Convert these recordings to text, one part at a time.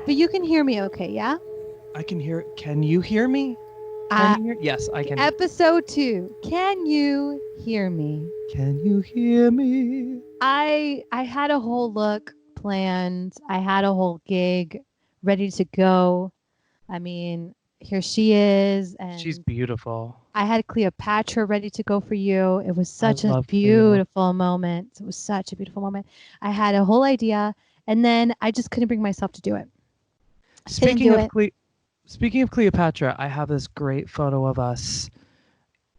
But you can hear me okay, yeah? I can hear. Can you hear me? Can Uh, you hear? Yes, I can. episode 2. Can you hear me? Can you hear me? I had a whole look planned. I had a whole gig ready to go. I mean, here she is, She's and beautiful. I had Cleopatra ready to go for you. It was I such a love Cleo. beautiful moment. It was such a beautiful moment. I had a whole idea, and then I just couldn't bring myself to do it. I couldn't Speaking do of it. Cle- Speaking of Cleopatra, I have this great photo of us.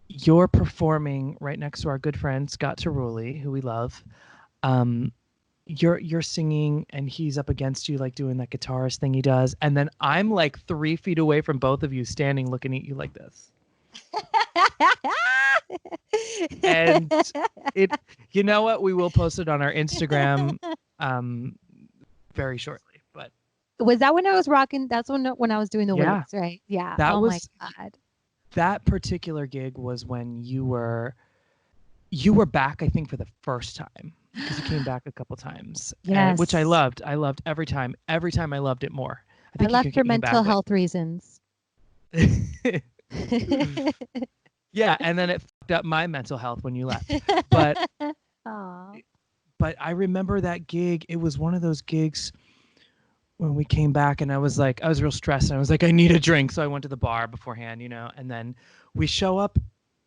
You're performing right next to our good friend Scott Cerulli, who we love. Um, you're singing and he's up against you like doing that guitarist thing he does, and then I'm like 3 feet away from both of you, standing looking at you like this. And it, you know what? We will post it on our Instagram um, very shortly. But Was that when I was rocking? That's when I was doing the yeah, wigs, right? Yeah. that Oh my was god. that particular gig was when you were back, I think, for the first time because you came back a couple times, and which I Yes. loved. I loved every time. Every time I loved it more. I I think you left for came mental back like health reasons. yeah, and then it fucked up my mental health when you left. But Aw. I remember that gig. It was one of those gigs when we came back, and I was real stressed, and I was like, I need a drink, so I went to the bar beforehand, and then we show up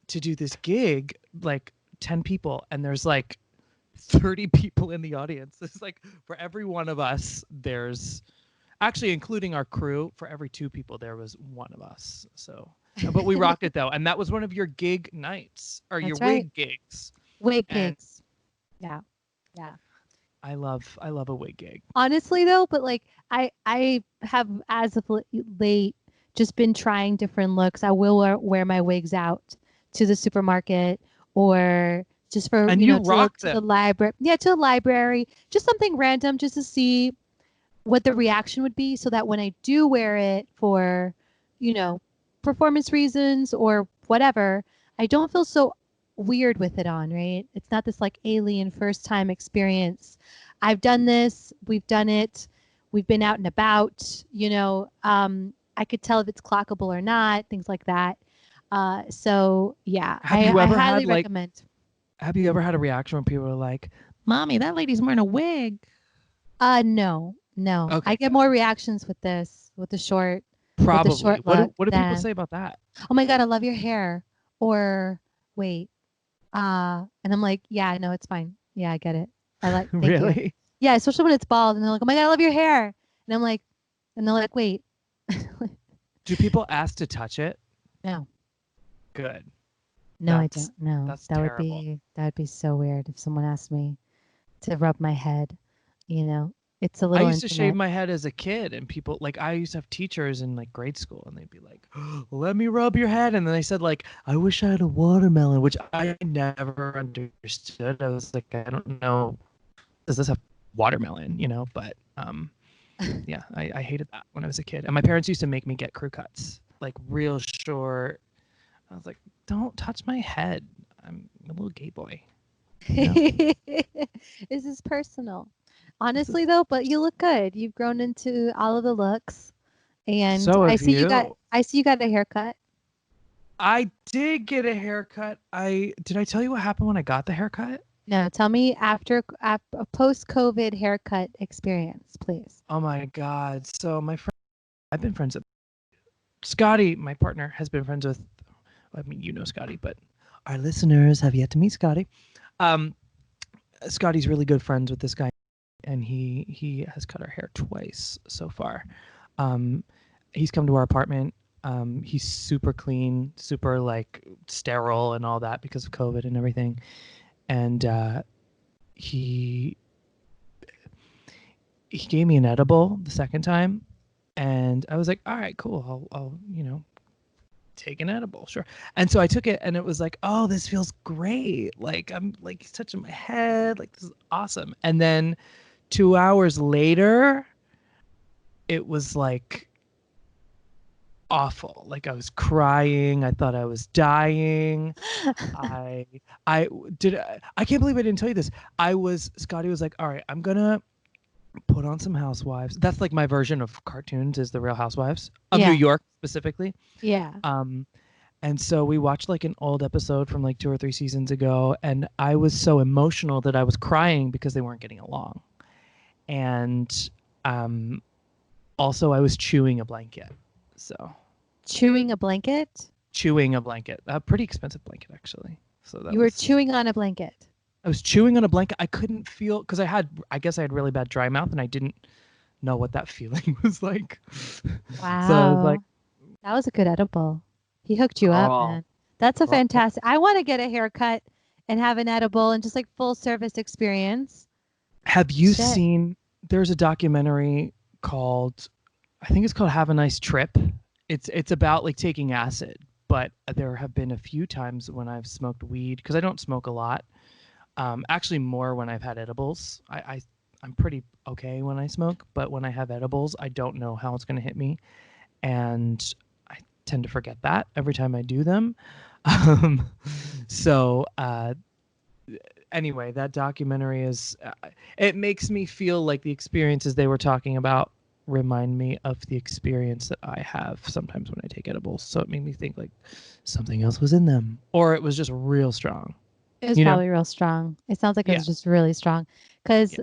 to do this gig, like 10 people, and there's like 30 people in the audience. It's like for every one of us, there's actually, including our crew, for every 2 people there was one of us. So but we rocked it though, and that was one of your gig nights or your That's right. wig gigs. Wig And gigs. Yeah. Yeah. I love a wig gig. Honestly though, but like I have as of late just been trying different looks. I will wear my wigs out to the supermarket or just for, And you to rocked to the them. library. Yeah, to the library. Just something random just to see what the reaction would be so that when I do wear it for, you know, performance reasons or whatever, I don't feel so weird with it on, right? It's not this like alien first time experience. I've done this, we've done it, we've been out and about, I could tell if it's clockable or not, things like that. So yeah, Have I, you I ever highly had like recommend. have you ever had a reaction when people are like, "Mommy, that lady's wearing a wig"? No, no. I Okay, get good. more reactions with this, with the Probably. short look What do people than say about that? oh my God, I love your hair. Or wait, and I'm like, yeah, no, it's fine. Yeah, I get it. Thank you. Really? Yeah, especially when it's bald and they're like, oh my God, I love your hair. And I'm like, and they're like, wait, Do people ask to touch it? no, Good. no, I That's don't. No, that's terrible. that would be so weird if someone asked me to rub my head, you know, it's a I little used to shave intimate. my head as a kid, and people like I used to have teachers in like grade school, and they'd be like, "Let me rub your head," and then they said like, "I wish I had a watermelon," which I never understood. I was like, I don't know, does this have watermelon? But yeah, I hated that when I was a kid, and my parents used to make me get crew cuts, like real short. I was like, "Don't touch my head. I'm a little gay boy," you know. This is personal. This is Honestly, though, but you look good. You've grown into all of the looks, and so have you. I see you got a haircut. I did get a haircut. I did I tell you what happened when I got the haircut? No, tell me after a post-COVID haircut experience, please. Oh my god. So my friend I've been friends with Scotty, my partner, has been friends with I mean you know Scotty, but our listeners have yet to meet Scotty. Um Scotty's really good friends with this guy, and he has cut our hair twice so far. Um he's come to our apartment. He's super clean, super like sterile and all that because of COVID and everything. And he he gave me an edible the second time, and I was like, all right, cool. I'll take an edible, sure. And so I took it, and it was like, oh, this feels great. Like I'm like he's touching my head. Like this is awesome. And then 2 hours later, it was like awful. Like I was crying. I thought I was dying. I I can't believe I didn't tell you this. Scotty was like, all right, I'm gonna put on some Housewives. That's like my version of cartoons is the Real Housewives of New Yeah. York specifically. Yeah. Um, and so we watched like an old episode from like 2 or 3 seasons ago, and I was so emotional that I was crying because they weren't getting along. And um, also, I was chewing a blanket. So Chewing a blanket? chewing a blanket, a pretty expensive blanket actually. So that You were was chewing on a blanket. I was chewing on a blanket. I couldn't feel because I guess I had really bad dry mouth and I didn't know what that feeling was like. So I was like, Wow. That was a good edible. He hooked you up, girl, man. That's a girl. fantastic. I want to get a haircut and have an edible and just like full service experience. Have you Shit. seen? There's a documentary called, I think it's called "Have a Nice Trip." It's about like taking acid, but there have been a few times when I've smoked weed because I don't smoke a lot. Actually, more when I've had edibles. I'm pretty okay when I smoke, but when I have edibles, I don't know how it's going to hit me, and I tend to forget that every time I do them. Um, so anyway, that documentary is it makes me feel like the experiences they were talking about remind me of the experience that I have sometimes when I take edibles. So it made me think like something else was in them, or it was just real strong. It was You know? probably real strong. It sounds like it Yeah. was just really strong. Yeah. Because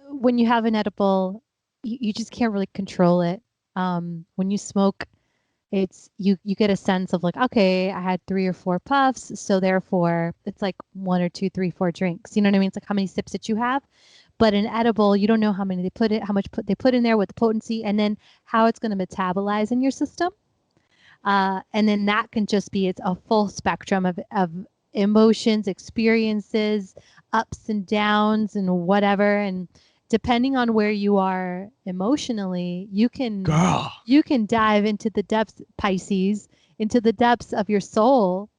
when you have an edible, you just can't really control it. When you smoke, it's you get a sense of like, okay, I had 3 or 4 puffs, so therefore it's like 1 or 2, 3, 4 drinks. You know what I mean? It's like how many sips that you have. But an edible, you don't know how many they put it, how much they put in there with the potency, and then how it's going to metabolize in your system. And then that can just be it's a full spectrum of emotions, experiences, ups and downs, and whatever. And depending on where you are emotionally, Girl, you can dive into the depths, Pisces, into the depths of your soul,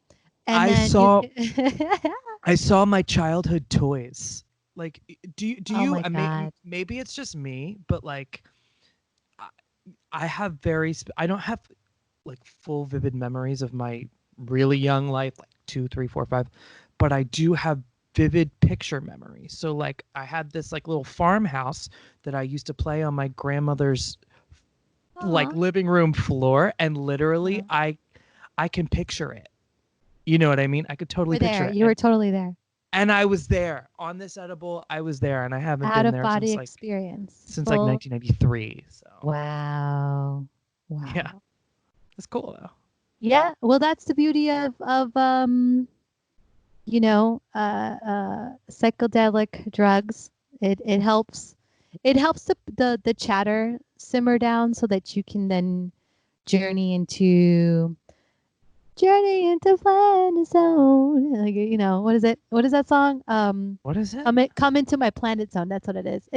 and I then you saw can. I saw my childhood toys. Like, do Oh you? my God. Maybe it's just me, but like, I, I have very. I don't have like full vivid memories of my really young life, like 2, 3, 4, 5, but I do have vivid picture memories. So like, I had this like little farmhouse that I used to play on my grandmother's like Aw. living room floor, and literally, Uh-huh. I can picture it. You know what I mean? I could totally We're picture there. it. You were totally there. And I was there on this edible. I was there, and I haven't Out been of there body since experience. like Full. 1993. So Wow. yeah, Wow. it's cool though. Yeah, well, that's the beauty of psychedelic drugs. It helps the chatter simmer down so that you can then journey into planet zone. Like, what is it? What is that song? What is it? Come into my planet zone. That's what it is.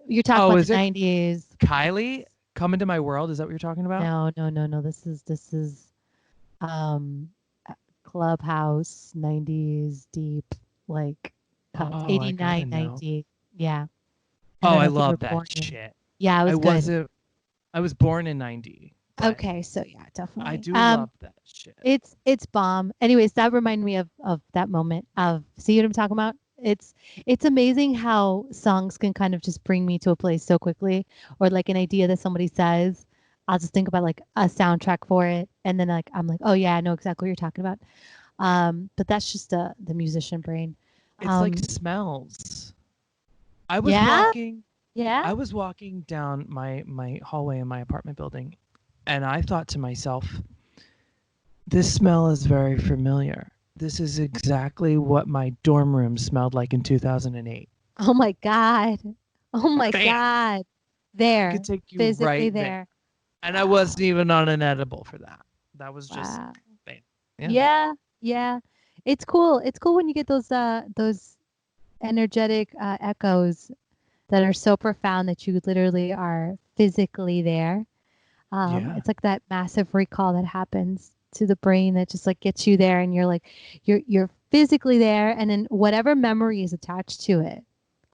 You're talking Oh, about is the it 90s. Kylie? Come into my world. Is that what you're talking about? No, no, no, no. This is um Clubhouse 90s deep like cuts Oh, I gotta 89, know. 90. Yeah. I Oh, don't I know if you were love that born then. shit. Yeah, it I was good. wasn't. I was born in '90, but Okay, so yeah, I definitely. do love that shit. It's bomb. Anyways, that reminded me of that moment of see what I'm talking about? It's amazing how songs can kind of just bring me to a place so quickly, or like an idea that somebody says. I'll just think about like a soundtrack for it, and then like I'm like, oh yeah, I know exactly what you're talking about. But that's just the musician brain. It's like Um, smells. I was yeah, walking. yeah. I was walking down my hallway in my apartment building, and I thought to myself, this smell is very familiar. This is exactly what my dorm room smelled like in 2008. Oh my God. Oh my Bam! God. I could There, take you physically right there. there. And I wasn't Wow. even on an edible for that. That was just Wow. bam. Yeah. Yeah, yeah. It's cool. It's cool when you get those energetic echoes that are so profound that you literally are physically there. Yeah. It's like that massive recall that happens to the brain that just like gets you there and you're like you're physically there and then whatever memory is attached to it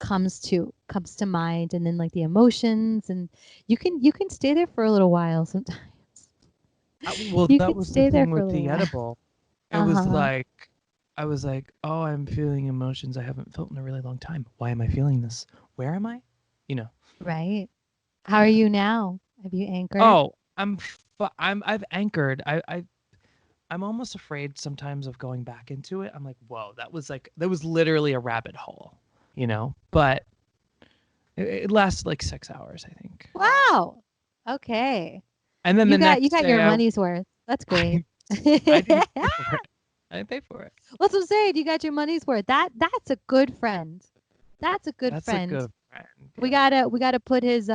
comes to mind and then like the emotions and you can stay there for a little while sometimes. Well, You that can was the stay there thing for a with little the while. edible. It was Uh-huh. like, I was like, oh, I'm feeling emotions I haven't felt in a really long time. Why am I feeling this? Where am I? you know. Right. How are Yeah. you now? Have you anchored? Oh, I've anchored. I'm almost afraid sometimes of going back into it. I'm like, whoa, that was literally a rabbit hole, you know. But it lasted like 6 hours, I think. Wow. Okay. And then You the got next your day, money's worth. That's great. I, I didn't pay for it. I didn't pay for it. What's I'm saying? You got your money's worth. That's a good friend. That's a good That's a friend. good friend. We Yeah. gotta put his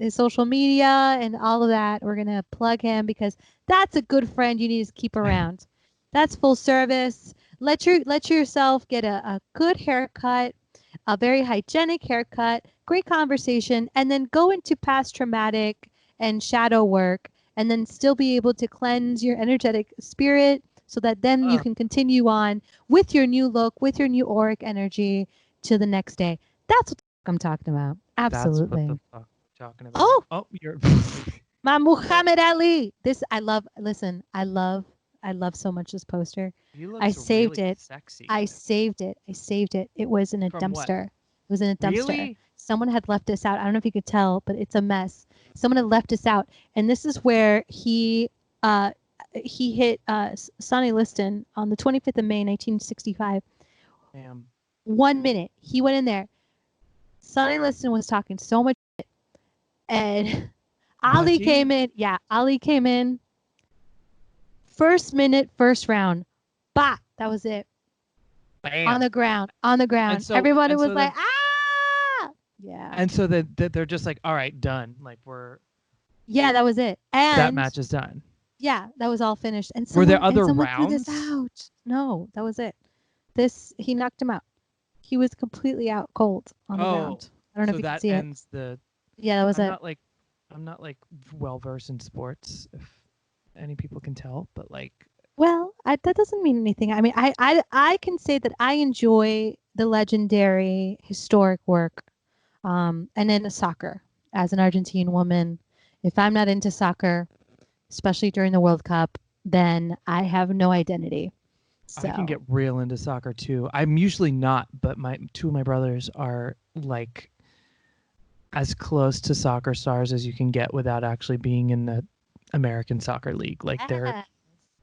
social media and all of that. We're gonna plug him because that's a good friend you need to keep around. That's full service. Let yourself get a good haircut, a very hygienic haircut, great conversation, and then go into past traumatic and shadow work, and then still be able to cleanse your energetic spirit so that then you Uh, can continue on with your new look, with your new auric energy to the next day. That's what I'm talking about. that's what the Absolutely. fuck we're talking about. Oh, Oh, you're. my Muhammad Ali. This I love. Listen, I love so much this poster. He I looks saved really it. sexy. I saved it. I saved it. It was in a From what? dumpster. It was in a dumpster. Really? Someone had left this out. I don't know if you could tell, but it's a mess. Someone had left this out, and this is where uh he hit Sonny Liston on the 25th of May, 1965. Damn. 1 minute. He went in there. Sonny Liston was talking so much, and Was Ali he? came in. Yeah, Ali came in. First minute, first round. Bah, that was it. On Bam. the ground, on the And ground. so Everybody and was so like, then ah, yeah, and so that they're just like, all right, done. Like yeah, that was it. that And match is done. yeah, that was all finished. And Were there and other someone threw this rounds? out. No, that was it. This he knocked him out. He was completely out cold on the Oh, ground. I don't know if so you could that see it. ends the. Yeah, that was I'm it. not like I'm not like well versed in sports, if any people can tell, but like Well, that doesn't mean anything. I mean, I can say that I enjoy the legendary historic work, and then the soccer. As an Argentine woman, if I'm not into soccer, especially during the World Cup, then I have no identity. I can So, get real into soccer too. I'm usually not, but my two of my brothers are like as close to soccer stars as you can get without actually being in the American soccer league. Like yeah.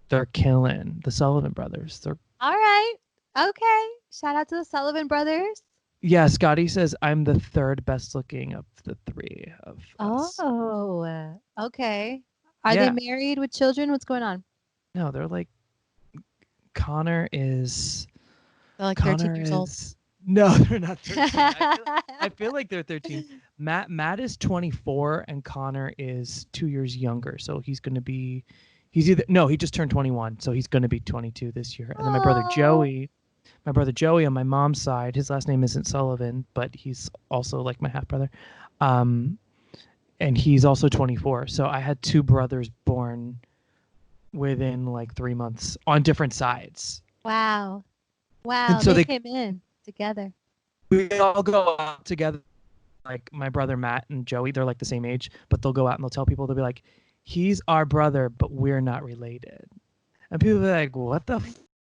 they're killing the Sullivan brothers. They're All right. Okay. Shout out to the Sullivan brothers. yeah. Scotty says I'm the third best looking of the three of us. Oh, okay. Are they Yeah, married with children? What's going on? no, they're like Connor is They're like 13 Connor years old. is no, they're not 13. I feel like they're 13. Matt is 24 and Connor is 2 years younger. So he's either no, he just turned 21, so he's going to be 22 this year. And then Oh, My brother Joey on my mom's side, his last name isn't Sullivan, but he's also like my half brother. Um and he's also 24. So I had two brothers born within like 3 months on different sides. wow. And Wow, so they they came in together. we all go out together, like my brother Matt and Joey, they're like the same age, but they'll go out and they'll tell people, they'll be like, he's our brother, but we're not related. And people will be like, what the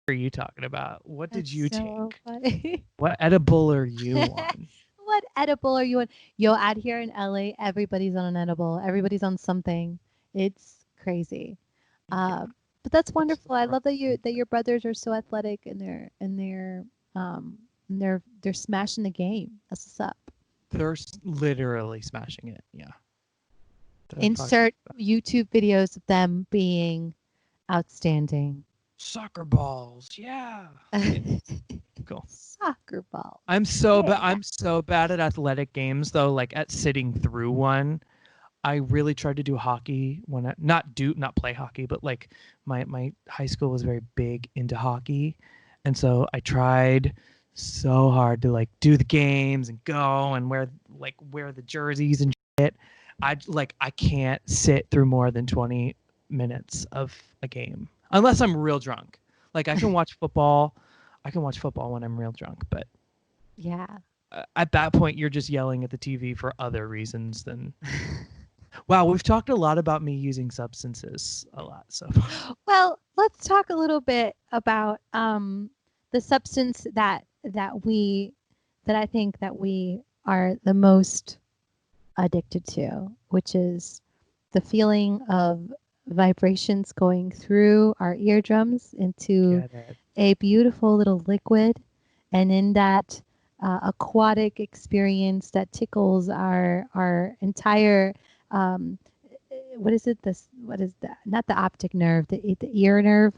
are you talking about? What did That's you so take? funny. What edible are you on? What edible are you on? Yo, out here in LA, everybody's on an edible. Everybody's on something. It's crazy. Yeah, Uh, but that's it's the wonderful. I love that rough. your brothers are so athletic and they're smashing the game. That's what's up. They're literally smashing it. Yeah. They're fucking Insert YouTube videos of them being outstanding. soccer balls. Yeah. Yeah. Cool. Soccer ball. Yeah. I'm so bad at athletic games though, like at sitting through one. I really tried to do hockey when I not play hockey, but like my high school was very big into hockey. And so I tried so hard to like do the games and go and wear the jerseys and shit. I can't sit through more than 20 minutes of a game unless I'm real drunk. Like I can watch football when I'm real drunk, but Yeah. at that point you're just yelling at the TV for other reasons than wow, we've talked a lot about me using substances a lot so far. Well, let's talk a little bit about the substance that I think that we are the most addicted to, which is the feeling of vibrations going through our eardrums into Get it. a beautiful little liquid. And in that aquatic experience that tickles our entire what is it? This what is that? Not the optic nerve, the ear nerve,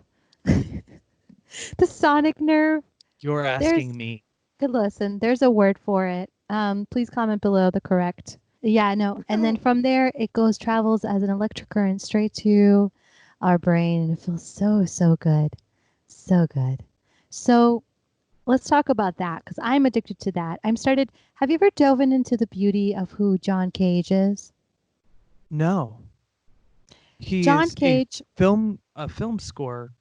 the sonic nerve. You're There's asking me. good listen. There's a word for it. Please comment below the correct. Yeah, no. And then from there, it goes travels as an electric current straight to our brain, and it feels so good, so good. So let's talk about that because I'm addicted to that. I'm started. Have you ever dove into the beauty of who John Cage is? No. He John is a Cage. film score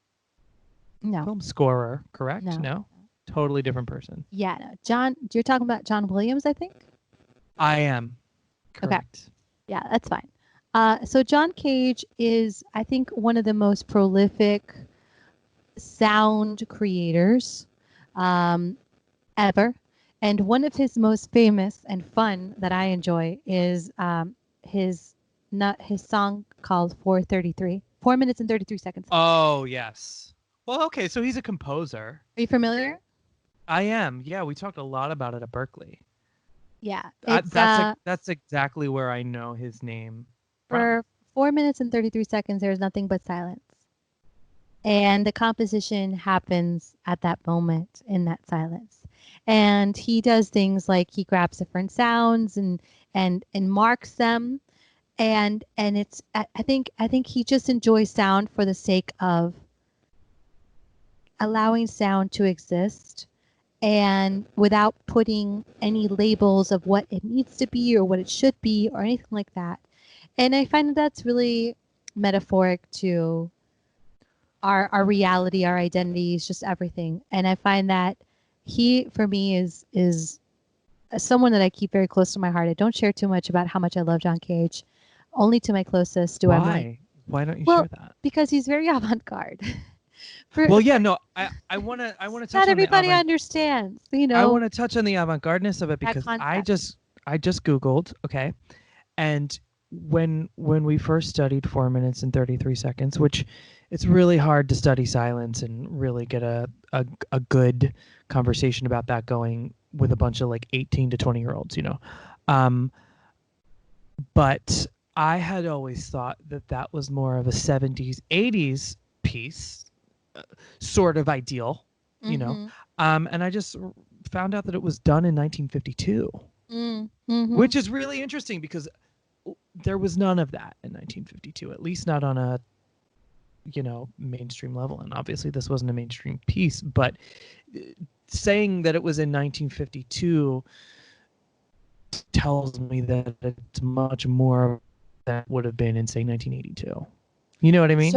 No, film scorer, correct? no. No? Totally different person. Yeah, no. John. You're talking about John Williams, I think. I am. Okay. Correct. Yeah, that's fine. So John Cage is, I think, one of the most prolific sound creators um, ever. And one of his most famous and fun that I enjoy is his not his song called 4:33, 4 minutes and 33 seconds. Oh, yes. Well, okay, so he's a composer. Are you familiar? I am. Yeah, we talked a lot about it at Berkeley. Yeah, it's That's exactly where I know his name from. for 4 minutes and 33 seconds. There's nothing but silence. And the composition happens at that moment in that silence. And he does things like he grabs different sounds and marks them. And it's I think he just enjoys sound for the sake of allowing sound to exist and without putting any labels of what it needs to be or what it should be or anything like that. And I find that that's really metaphoric to our reality, our identities, just everything. And I find that he, for me, is someone that I keep very close to my heart. I don't share too much about how much I love John Cage. Only to my closest do I'm like, Why? Why don't you well, share that? because he's very avant-garde. Well, yeah, For no, I want to touch not on the everybody understands, I want to touch on the avant-gardeness of it that because concept. I just googled, okay? And when we first studied 4 minutes and 33 seconds, which it's really hard to study silence and really get a good conversation about that going with a bunch of like 18 to 20-year-olds, you know. Um, but I had always thought that that was more of a 70s, 80s piece, uh, sort of ideal, you know. Mm-hmm. And I just found out that it was done in 1952, Mm-hmm. which is really interesting because there was none of that in 1952, at least not on a mainstream level. And obviously this wasn't a mainstream piece, but saying that it was in 1952 tells me that it's much more than would have been in say 1982. You know what I mean?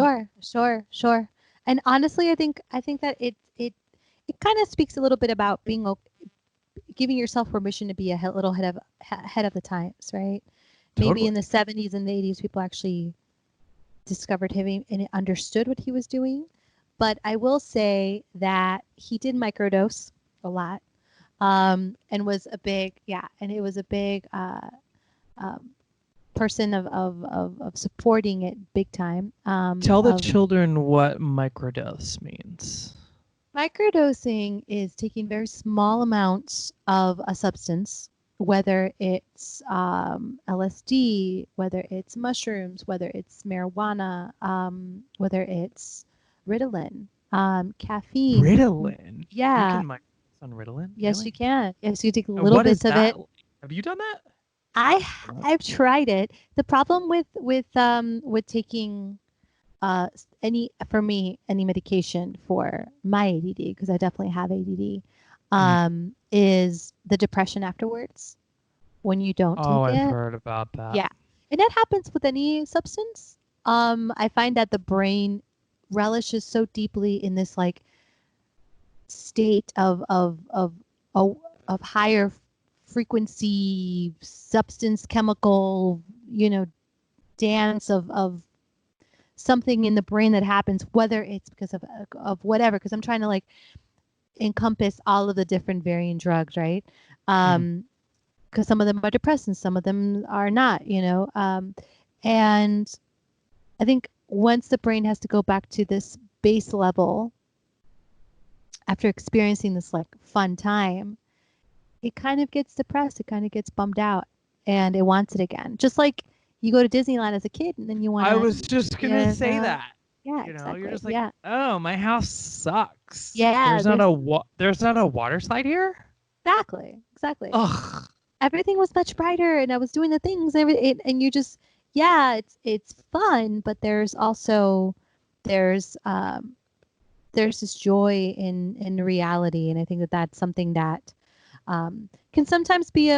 Sure. And honestly, I think that it kind of speaks a little bit about being giving yourself permission to be a little ahead of the times, right? Maybe in Totally. the 70s and the 80s, people actually discovered him and understood what he was doing. But I will say that he did microdose a lot, and was a big, yeah, and it was a big um, person of supporting it big time. Tell the Of children what microdose means. Microdosing is taking very small amounts of a substance, whether it's LSD, whether it's mushrooms, whether it's marijuana, whether it's Ritalin, caffeine. Ritalin. You Yeah, can microdose on Ritalin, yes, you really? can. Yes, you take And little what is bits of that it. like? Have you done that? I No. I've tried it. The problem with taking any for me any medication for my ADD because I definitely have ADD Mhm. is the depression afterwards when you don't Oh, take I've it. heard about that. Yeah, and that happens with any substance. I find that the brain relishes so deeply in this like state of of higher frequency substance chemical dance of something in the brain that happens, whether it's because of whatever. Because I'm trying to like encompass all of the different varying drugs, right? Mhm. Um, because some of them are depressants, some of them are not, and I think once the brain has to go back to this base level after experiencing this like fun time, it kind of gets depressed, it kind of gets bummed out, and it wants it again. Just like you go to Disneyland as a kid and then you want I to, was just gonna say that. yeah, You're exactly. just like, Yeah. oh, my house sucks. Yeah, There's not a water slide here. exactly. Exactly. Ugh. Everything was much brighter and I was doing the things and you just, yeah, it's fun, but there's there's this joy in reality, and I think that that's something that can sometimes be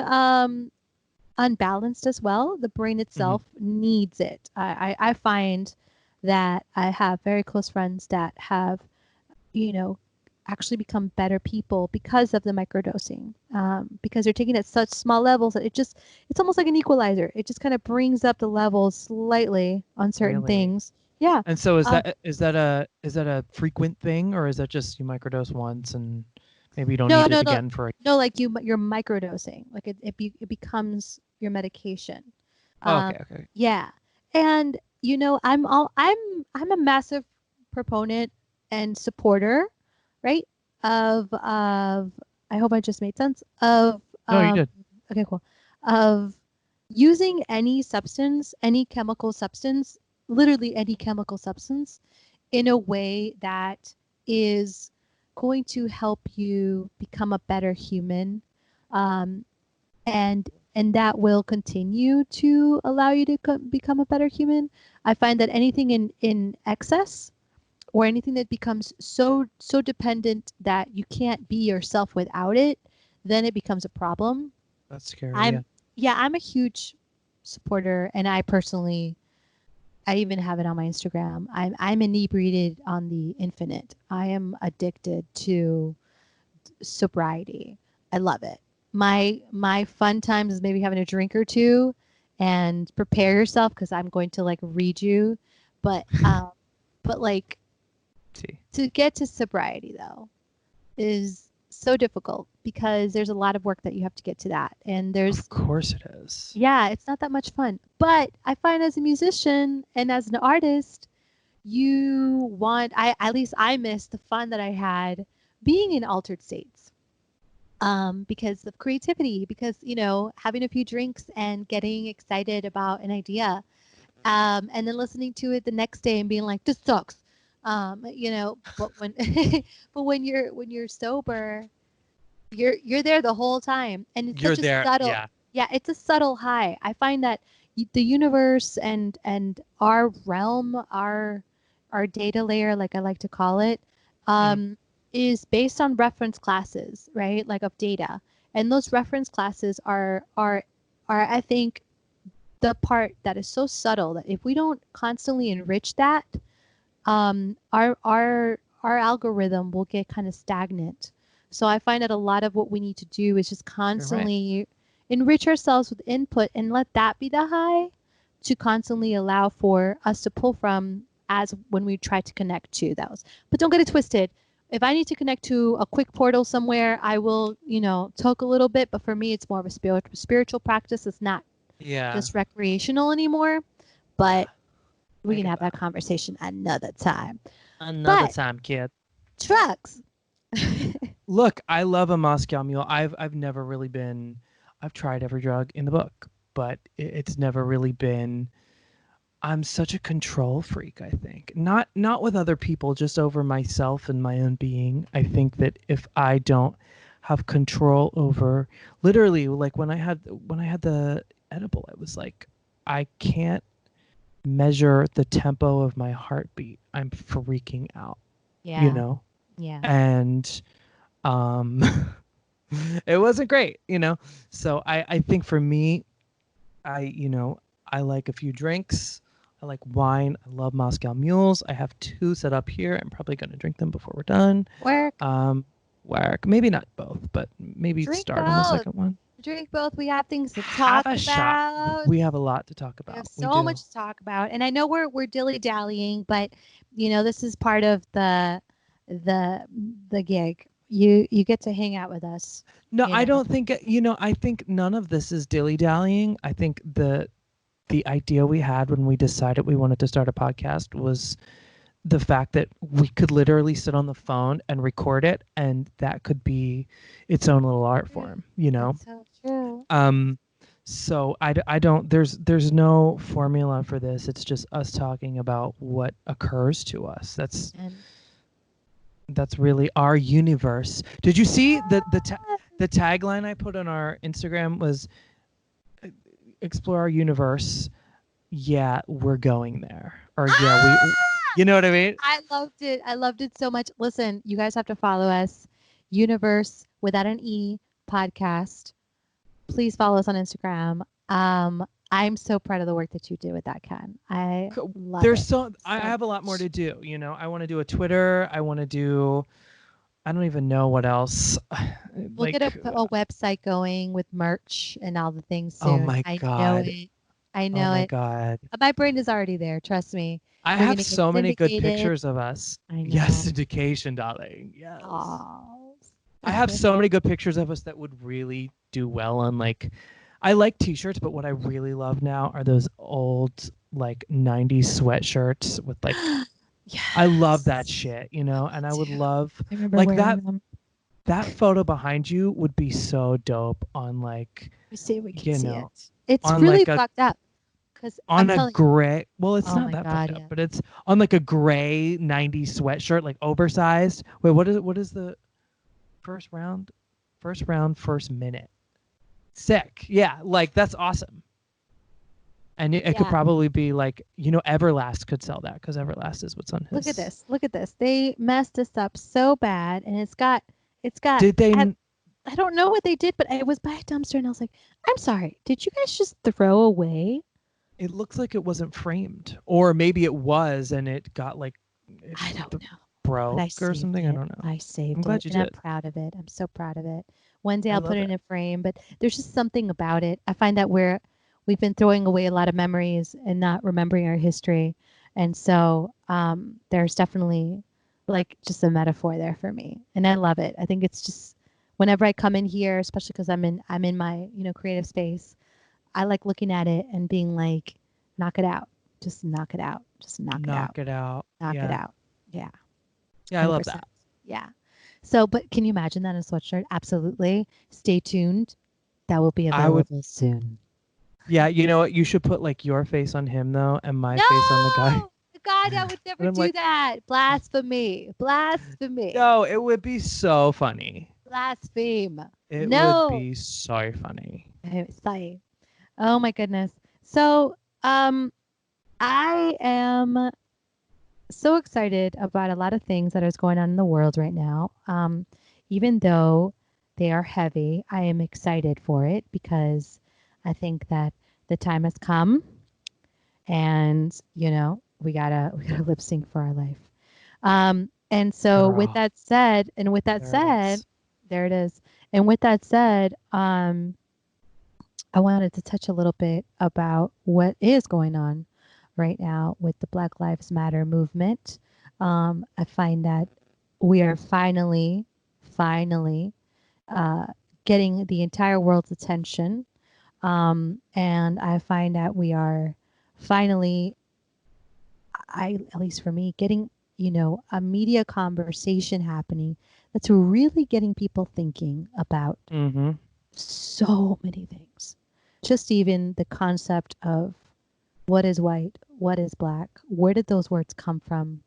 unbalanced as well. The brain Mhm. itself needs it. I find that I have very close friends that have, you know, actually become better people because of the microdosing. Because they're taking it at such small levels that it's almost like an equalizer. It just kind of brings up the levels slightly on certain Really? things. Yeah. And so Um, is that a frequent thing, or is that just you microdose once and maybe you don't no, need no, it no, again for a... no. Like you're microdosing. Like it becomes your medication. Oh, Um, okay, okay. yeah, and I'm a massive proponent and supporter, right? Of I hope I just made sense of No, you did. okay, cool, of using any substance, any chemical substance, literally any chemical substance, in a way that is going to help you become a better human, um, and that will continue to allow you to become a better human. I find that anything in excess or anything that becomes so dependent that you can't be yourself without it, then it becomes a problem. That's scary. Yeah. I'm Yeah, I'm a huge supporter, and I even have it on my Instagram. I'm inebriated on the infinite. I am addicted to sobriety. I love it. My fun times is maybe having a drink or two and prepare yourself because I'm going to like read you. But like See. to get to sobriety though is so difficult because there's a lot of work that you have to get to that. And Of course it is. yeah, it's not that much fun. But I find as a musician and as an artist, I at least I miss the fun that I had being in altered states, because of creativity, because having a few drinks and getting excited about an idea, and then listening to it the next day and being like, this sucks. But when but when you're sober, you're there the whole time, and it's You're such a there. subtle, Yeah. yeah, it's a subtle high. I find that the universe and our realm, our data layer, like I like to call it, Mhm. um, is based on reference classes, right? Like of data, and those reference classes are I think the part that is so subtle that if we don't constantly enrich that, our algorithm will get kind of stagnant. So I find that a lot of what we need to do is just You're right. constantly enrich ourselves with input and let that be the high to constantly allow for us to pull from as when we try to connect to those. But don't get it twisted. If I need to connect to a quick portal somewhere, I will, talk a little bit. But for me, it's more of a spiritual practice. It's not Yeah. just recreational anymore. But Yeah. we I can get have that that. conversation another time. Another But time, kid. drugs. Look, I love a Moscow Mule. I've never really been. I've tried every drug in the book, but it's never really been. I'm such a control freak, I think. Not with other people, just over myself and my own being. I think that if I don't have control over, literally, like when I had the edible, it was like I can't measure the tempo of my heartbeat. I'm freaking out, you Yeah. know? Yeah. And um it wasn't great, you know? So I think for me, I like a few drinks. I like wine. I love Moscow Mules. I have two set up here. I'm probably going to drink them before we're done. Work. Um, Whack. Maybe not both, but maybe Drink start on the both. second one. Drink both. We have things to Have talk a shot. about. We have a lot to talk We have about. We so do. much to talk about. And I know we're dilly-dallying, but this is part of the the gig. You get to hang out with us, No, you I know. don't think I think none of this is dilly-dallying. I think the idea we had when we decided we wanted to start a podcast was the fact that we could literally sit on the phone and record it, and that could be its own little art True. form, you know. That's so true. Um, so I don't there's no formula for this. It's just us talking about what occurs to us. And That's really our universe. Did you see yes. the tagline I put on our Instagram was explore our universe. Yeah, we're going there. Or yeah, we Ah! you know what I mean? I loved it. I loved it so much. Listen, you guys have to follow us. Universe without an E podcast. Please follow us on Instagram. I'm so proud of the work that you do with that, Ken. I love There's it so I so have a lot more much. to do, you know. I want to do a Twitter. I want to do I don't even know what else. We'll get a, Like a website going with merch and all the things oh soon. my I know god. it. I Oh know my it. god. My brain is already there. Trust me. I We're have gonna get so many good syndicated. pictures of us. I Yes, know. syndication, darling. Yes. Oh. I have so many good pictures of us that would really do well on like I like t-shirts, but what I really love now are those old like 90s sweatshirts with like I love that Yes. shit, you I know, love and I would too. love I remember like wearing them. that photo behind you would be so dope on like, Let me see if we can you see know, it. It's on really like a fucked up because I'm on a telling you. gray well it's Oh not my that fucked God, up yeah. but it's on like a gray 90s sweatshirt like oversized wait what is the first round first minute sick yeah like that's awesome and it could Yeah. probably be like Everlast could sell that because Everlast is what's on Look at his this. Look at this. They messed this up so bad, and it's got. did they I don't know what they did, but I was by a dumpster and I was like, I'm sorry. Did you guys just throw away? it looks like it wasn't framed or maybe it was and it got like it I don't know. But broke I or saved something I it. don't know I I'm saved it. glad you And I'm did proud of it. I'm so proud of it. One day I I'll put love it it in a frame, but there's just something about it. I find that we've been throwing away a lot of memories and not remembering our history. And so there's definitely like just a metaphor there for me. And I love it. I think it's just whenever I come in here, especially because I'm in my, creative space, I like looking at it and being like, knock it out. Just knock it out. Just knock it out. knock it out Knock it yeah out. Yeah. yeah I love 100%. that Yeah. So, but can you imagine that in a sweatshirt? Absolutely. Stay tuned. That will be I would available soon. Yeah, you know what? You should put like your face on him though, and my face on the guy. No! God, I would And never I'm do like, that. Blasphemy. Blasphemy. no, it would be so funny. Blaspheme. It would No. be so funny. Sorry. Oh my goodness. So, I am so excited about a lot of things that is going on in the world right now. Even though they are heavy, I am excited for it because I think that the time has come, and we gotta lip sync for our life. And so with Girl, that said, and with that there it said, is. there it is. And with that said, I wanted to touch a little bit about what is going on right now with the Black Lives Matter movement. I find that we are finally uh, getting the entire world's attention. And I find that we are finally, at least for me, getting, a media conversation happening that's really getting people thinking about Mm-hmm. so many things. Just even the concept of what is white, what is black, where did those words come from?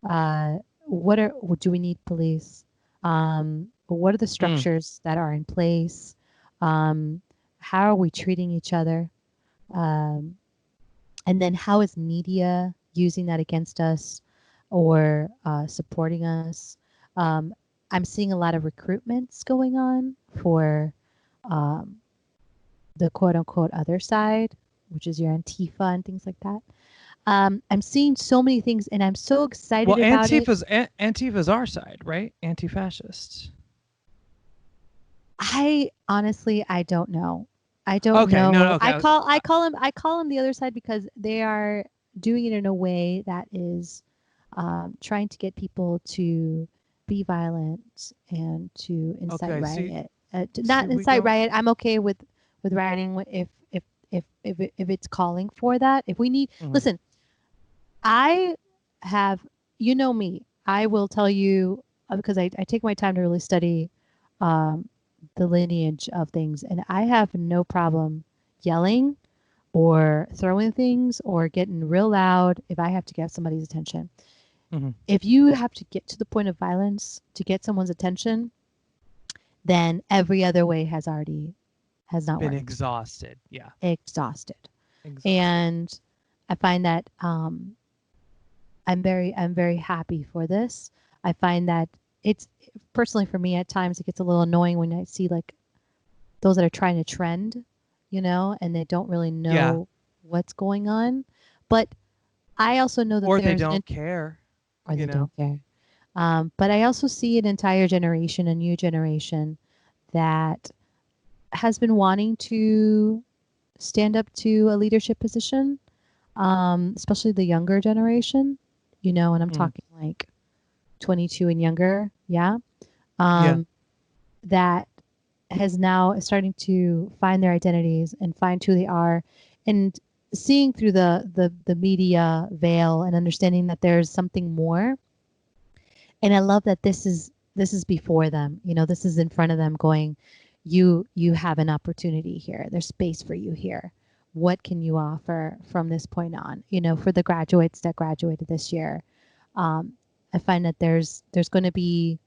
Uh, what are do we need police? What are the Mm. structures that are in place? Um, how are we treating each other? Um, and then how is media using that against us or supporting us? Um, I'm seeing a lot of recruitments going on for um, the quote unquote other side, which is your Antifa and things like that. I'm seeing so many things and I'm so Well, excited about it. Antifa's our side, right? Anti-fascists. I don't know. I don't Okay, no, know. no, okay. I call them the other side because they are doing it in a way that is trying to get people to be violent and to incite Okay, riot. see, Not we incite don't. riot. I'm okay with rioting if it's calling for that. If we need, Mhm, listen, I have, you know me, I will tell you because I take my time to really study um, the lineage of things, and I have no problem yelling or throwing things or getting real loud if I have to get somebody's attention. mhm. If you have to get to the point of violence to get someone's attention, then every other way has not Been worked. exhausted. Yeah, Exhausted. exhausted. And I find that I'm very happy for this. I find that it's personally for me at times it gets a little annoying when I see like those that are trying to trend, and they don't really Yeah, know what's going on. But I also know that or they there's don't care. or You they know. don't care. But I also see an entire generation, a new generation that has been wanting to stand up to a leadership position, especially the younger generation, and I'm Mm. talking like 22 and younger, yeah, Yeah. um, that has now starting to find their identities and find who they are, and seeing through the media veil and understanding that there's something more. And I love that this is before them. This is in front of them going, you have an opportunity here. There's space for you here. What can you offer from this point on? For the graduates that graduated this year, um, I find that there's going to be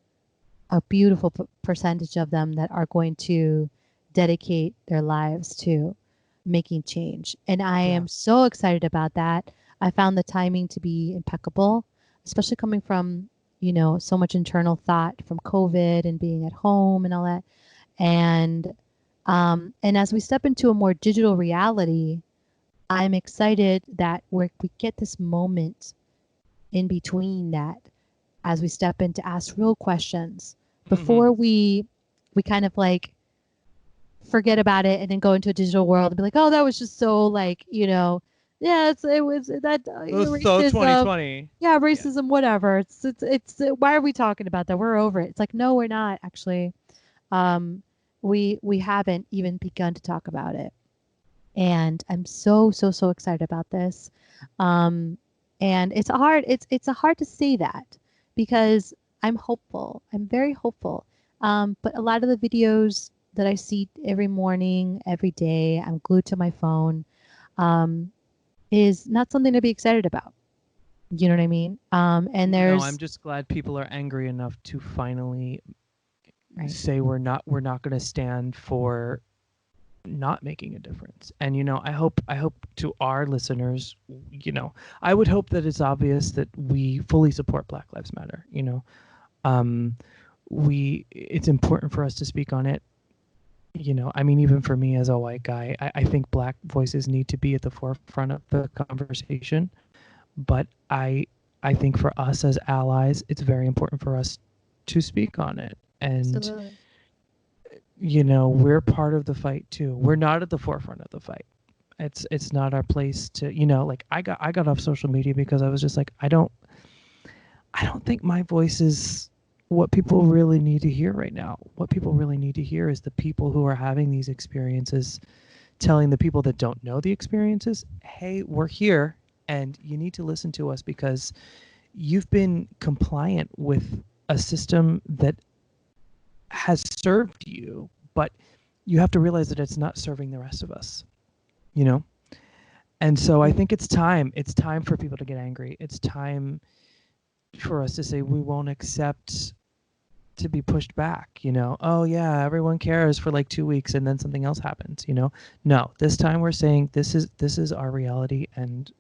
a beautiful percentage of them that are going to dedicate their lives to making change. And I Yeah. am so excited about that. I found the timing to be impeccable, especially coming from, so much internal thought from COVID and being at home and all that. And as we step into a more digital reality, I'm excited that we get this moment in between that as we step in to ask real questions Hmm. before we kind of like forget about it and then go into a digital world and be like, oh, that was just so like, yeah, it was that It was so racism, 2020. yeah, Yeah. racism, whatever. It's why are we talking about that? We're over it. It's like, no, we're not actually. Um, we haven't even begun to talk about it, and I'm so so so excited about this. Um, and it's a hard to say that because I'm hopeful. I'm very hopeful. But a lot of the videos that I see every morning, every day, I'm glued to my phone, um, is not something to be excited about. You know what I mean? And No, I'm there's just glad people are angry enough to finally right. say we're not going to stand for not making a difference. And I hope to our listeners, I would hope that it's obvious that we fully support Black Lives Matter. Um we it's important for us to speak on it. I mean, even for me as a white guy, I think Black voices need to be at the forefront of the conversation. But I think for us as allies, it's very important for us to speak on it. And Absolutely. we're part of the fight too. We're not at the forefront of the fight. It's not our place to, like I got off social media because I was just like, I don't think my voice is what people really need to hear right now. What people really need to hear is the people who are having these experiences telling the people that don't know the experiences, hey, we're here and you need to listen to us because you've been compliant with a system that has served you, but you have to realize that it's not serving the rest of us, you know? And so I Right. think it's time for people to get angry. It's time for us to say we won't accept to be pushed back, oh yeah, everyone cares for like 2 weeks and then something else happens, no, this time we're saying this is our reality, and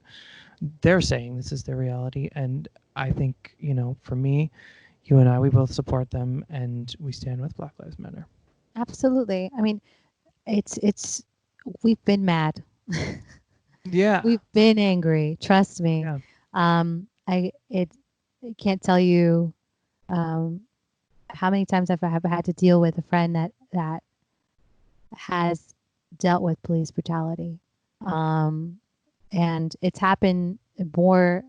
they're saying this is their reality. And I think, for me, you and I, we both support them and we stand with Black Lives Matter. Absolutely. I mean, it's we've been mad. Yeah. We've been angry. Trust me. Yeah. I can't tell you um, how many times have had to deal with a friend that has dealt with police brutality, um, and it's happened more.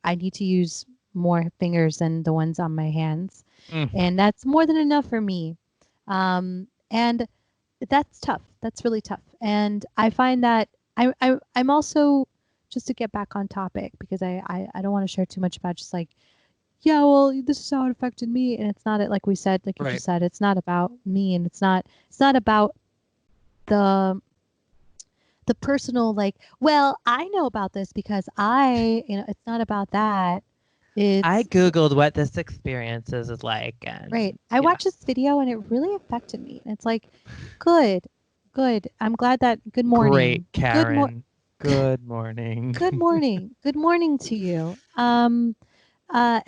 I need to use more fingers than the ones on my hands. Mm. And that's more than enough for me. And that's tough. That's really tough. And I find that I'm also, just to get back on topic, because I don't want to share too much about just like, yeah, well, this is how it affected me. And it's not, like we said, like you Right. just said, it's not about me, and it's not about the personal, like, well, I know about this because it's not about that. I It's googled what this experience is like, right. and I yeah, watched this video and it really affected me. And it's like, good, good. I'm glad that, good great, morning. Karen. Good morning. Good morning. Good morning to you. And I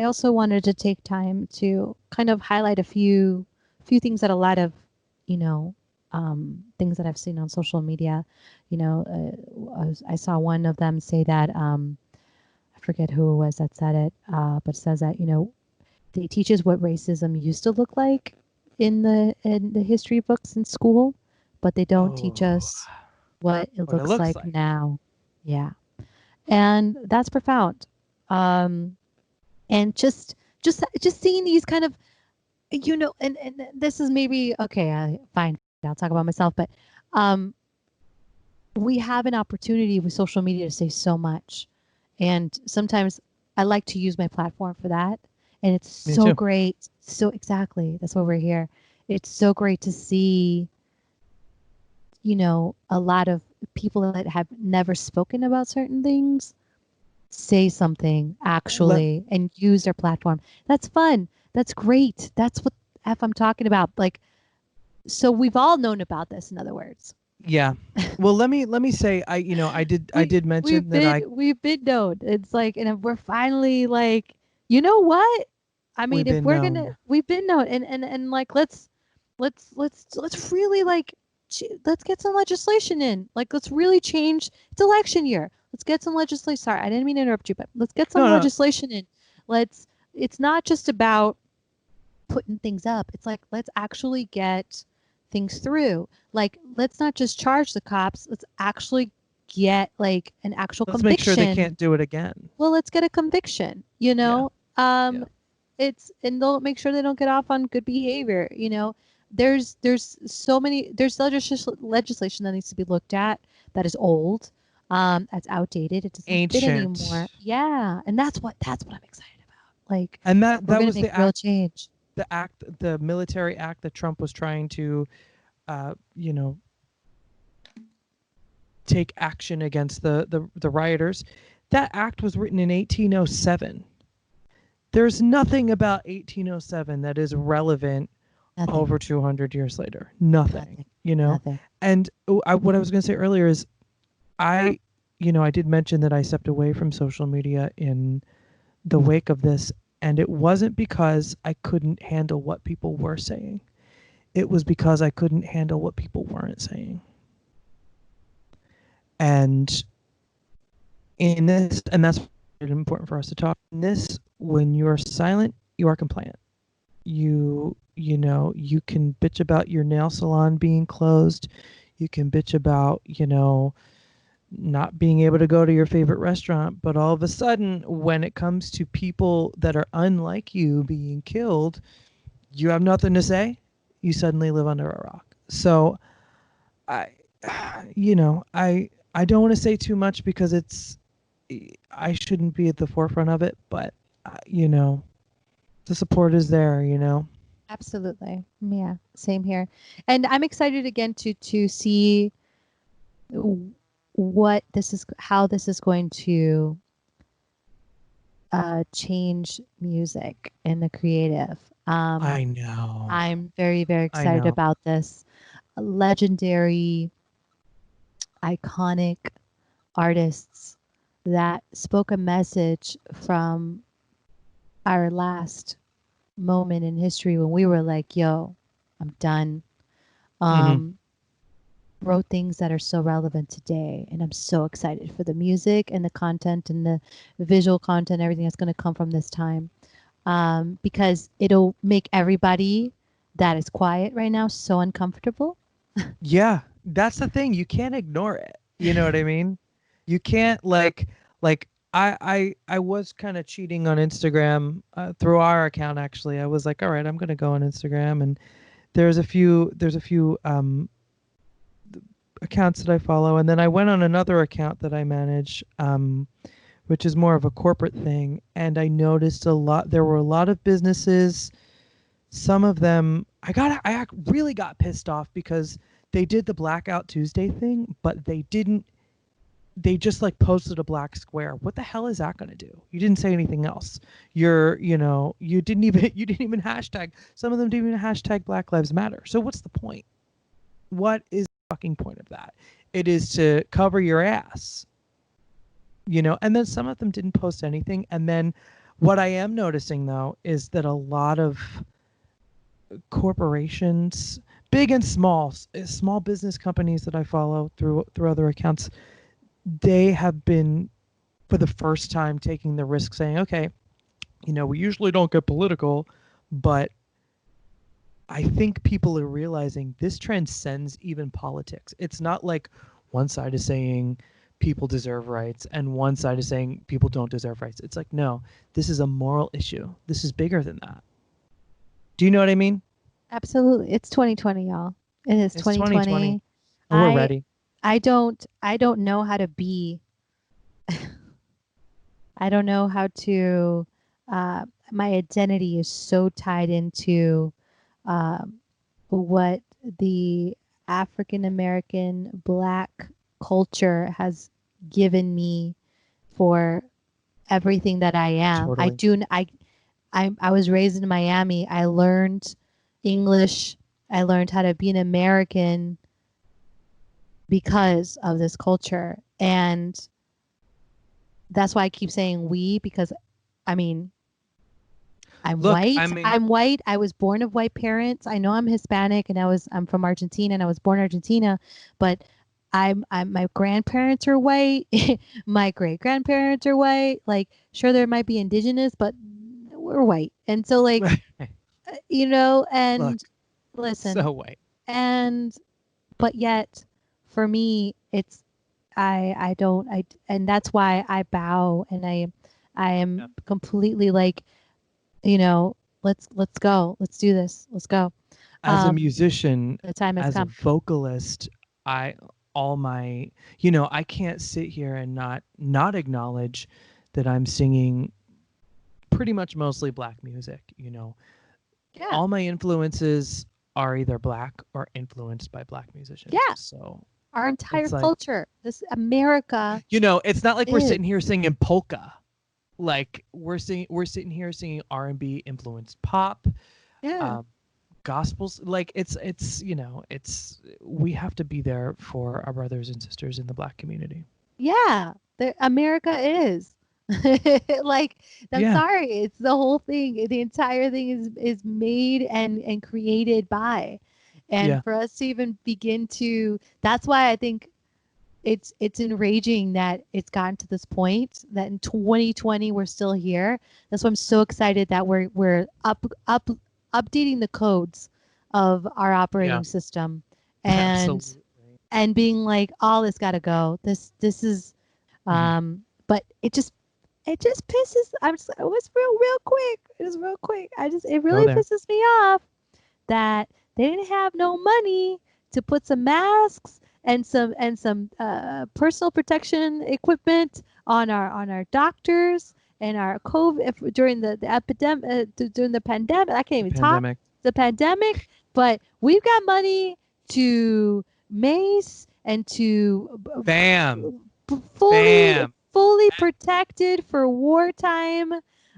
also wanted to take time to kind of highlight a few things that a lot of, you know, things that I've seen on social media. I saw one of them say that, I forget who it was that said it, but it says that, they teach us what racism used to look like in the history books in school, but they don't teach Oh, us what it what it looks looks like like. now. Yeah. And that's profound. Um, and just seeing these kind of, and this is maybe okay, fine, I'll talk about myself, but um, we have an opportunity with social media to say so much. And sometimes I like to use my platform for that. And it's Me so too. great. So exactly, that's why we're here. It's so great to see, a lot of people that have never spoken about certain things say something Let actually and use their platform. That's fun. That's great. That's what F I'm talking about. Like, so we've all known about this, in other words. Yeah. Well, let me say, I did We've mention that been I we've been known. It's like, and if we're finally like, you know what? I mean, we've if been we're gonna, known. we've been known, and like, let's really like, let's get some legislation in. Like, let's really change. It's election year. Let's get some legislation. Sorry, I didn't mean to interrupt you, but let's get some No, no. legislation in. Let's. It's not just about putting things up. It's like, let's actually get things through. Like, let's not just charge the cops. Let's actually get like an actual Let's make sure they conviction. can't do it again. Well, let's get a conviction, you Yeah. know? Yeah. It's, and they'll make sure they don't get off on good behavior, There's so many, there's legislation that needs to be looked at that is old, that's outdated. It doesn't fit anymore. Ancient. Yeah. And that's what I'm excited about. Like, And that we're that gonna was make real change. the military act that Trump was trying to, uh, you know, take action against the rioters. That act was written in 1807. There's nothing about 1807 that is relevant Nothing. over 200 years later. Nothing, Nothing. you know? Nothing. And what I was going to say earlier is I, I did mention that I stepped away from social media in the wake of this. And it wasn't because I couldn't handle what people were saying, it was because I couldn't handle what people weren't saying. And and that's important for us to talk. In this, when you're silent, you are compliant. You can bitch about your nail salon being closed. You can bitch about, not being able to go to your favorite restaurant, but all of a sudden when it comes to people that are unlike you being killed, you have nothing to say. You suddenly live under a rock. So I I don't want to say too much because I shouldn't be at the forefront of it, but the support is there. Absolutely. Yeah. Same here. And I'm excited again to see how this is going to change music and the creative. I know. I'm very, very I excited know. about this. Legendary, iconic artists that spoke a message from our last moment in history when we were like, yo, I'm done. Mhm. Um, wrote things that are so relevant today. And I'm so excited for the music and the content and the visual content, everything that's going to come from this time. Because it'll make everybody that is quiet right now so uncomfortable. Yeah, that's the thing. You can't ignore it. You know what I mean? You can't like I was kind of cheating on Instagram through our account. Actually, I was like, all right, I'm gonna go on Instagram, and there's a few accounts that I follow, and then I went on another account that I manage, which is more of a corporate thing, and I noticed a lot. There were a lot of businesses. Some of them, really got pissed off because they did the Blackout Tuesday thing, but they didn't. They just like posted a black square. What the hell is that going to do? You didn't say anything else. You didn't even you didn't even hashtag. Some of them didn't even hashtag Black Lives Matter. So what's the point? What is the fucking point of that? It is to cover your ass, and then some of them didn't post anything. And then what I am noticing though is that a lot of corporations, big and small business companies that I follow through other accounts, they have been for the first time taking the risk saying, okay, we usually don't get political, but I think people are realizing this transcends even politics. It's not like one side is saying people deserve rights and one side is saying people don't deserve rights. It's like, no, this is a moral issue. This is bigger than that. Do you know what I mean? Absolutely. It's 2020, y'all. It is It's 2020 2020. and we're I ready. I don't know how to be. I don't know how to my identity is so tied into um, what the African American Black culture has given me for everything that I am. Totally. I was raised in Miami. I learned English. I learned how to be an American because of this culture. And that's why I keep saying we, because I mean, I'm Look, white. I mean, I'm white. I was born of white parents. I know I'm Hispanic and I'm from Argentina and I was born in Argentina, but I'm my grandparents are white. My great grandparents are white. Like sure there might be indigenous, but we're white. And so like look, and listen, so white. and but yet for me it's I don't I and that's why I bow and I am Yep. completely like, you know, let's go. Let's do this. Let's go. As a musician, The time has as a come. vocalist, I all my, I can't sit here and not acknowledge that I'm singing pretty much mostly black music. Yeah. All my influences are either black or influenced by black musicians. Yeah. So Our entire it's like, culture, this America it's not like we're is. sitting here singing polka. Like we're sitting here singing R&B influenced pop, Yeah. um, gospels. Like it's we have to be there for our brothers and sisters in the black community. Yeah. America is. Like I'm Yeah. sorry, it's the whole thing. The entire thing is made and created by. And Yeah. for us to even begin to that's why I think it's enraging that it's gotten to this point that in 2020 we're still here. That's why I'm so excited that we're updating the codes of our Yeah. operating system and Absolutely. being like all this got to go. This is Mhm. but it just pisses. I'm just it was real quick. It was real quick. It Go really there. pisses me off that they didn't have no money to put some masks and some personal protection equipment on our doctors and our COVID during the epidemic during the pandemic. I can't The even talk. pandemic. The pandemic, but we've got money to mace and to Bam. fully Bam. fully protected for wartime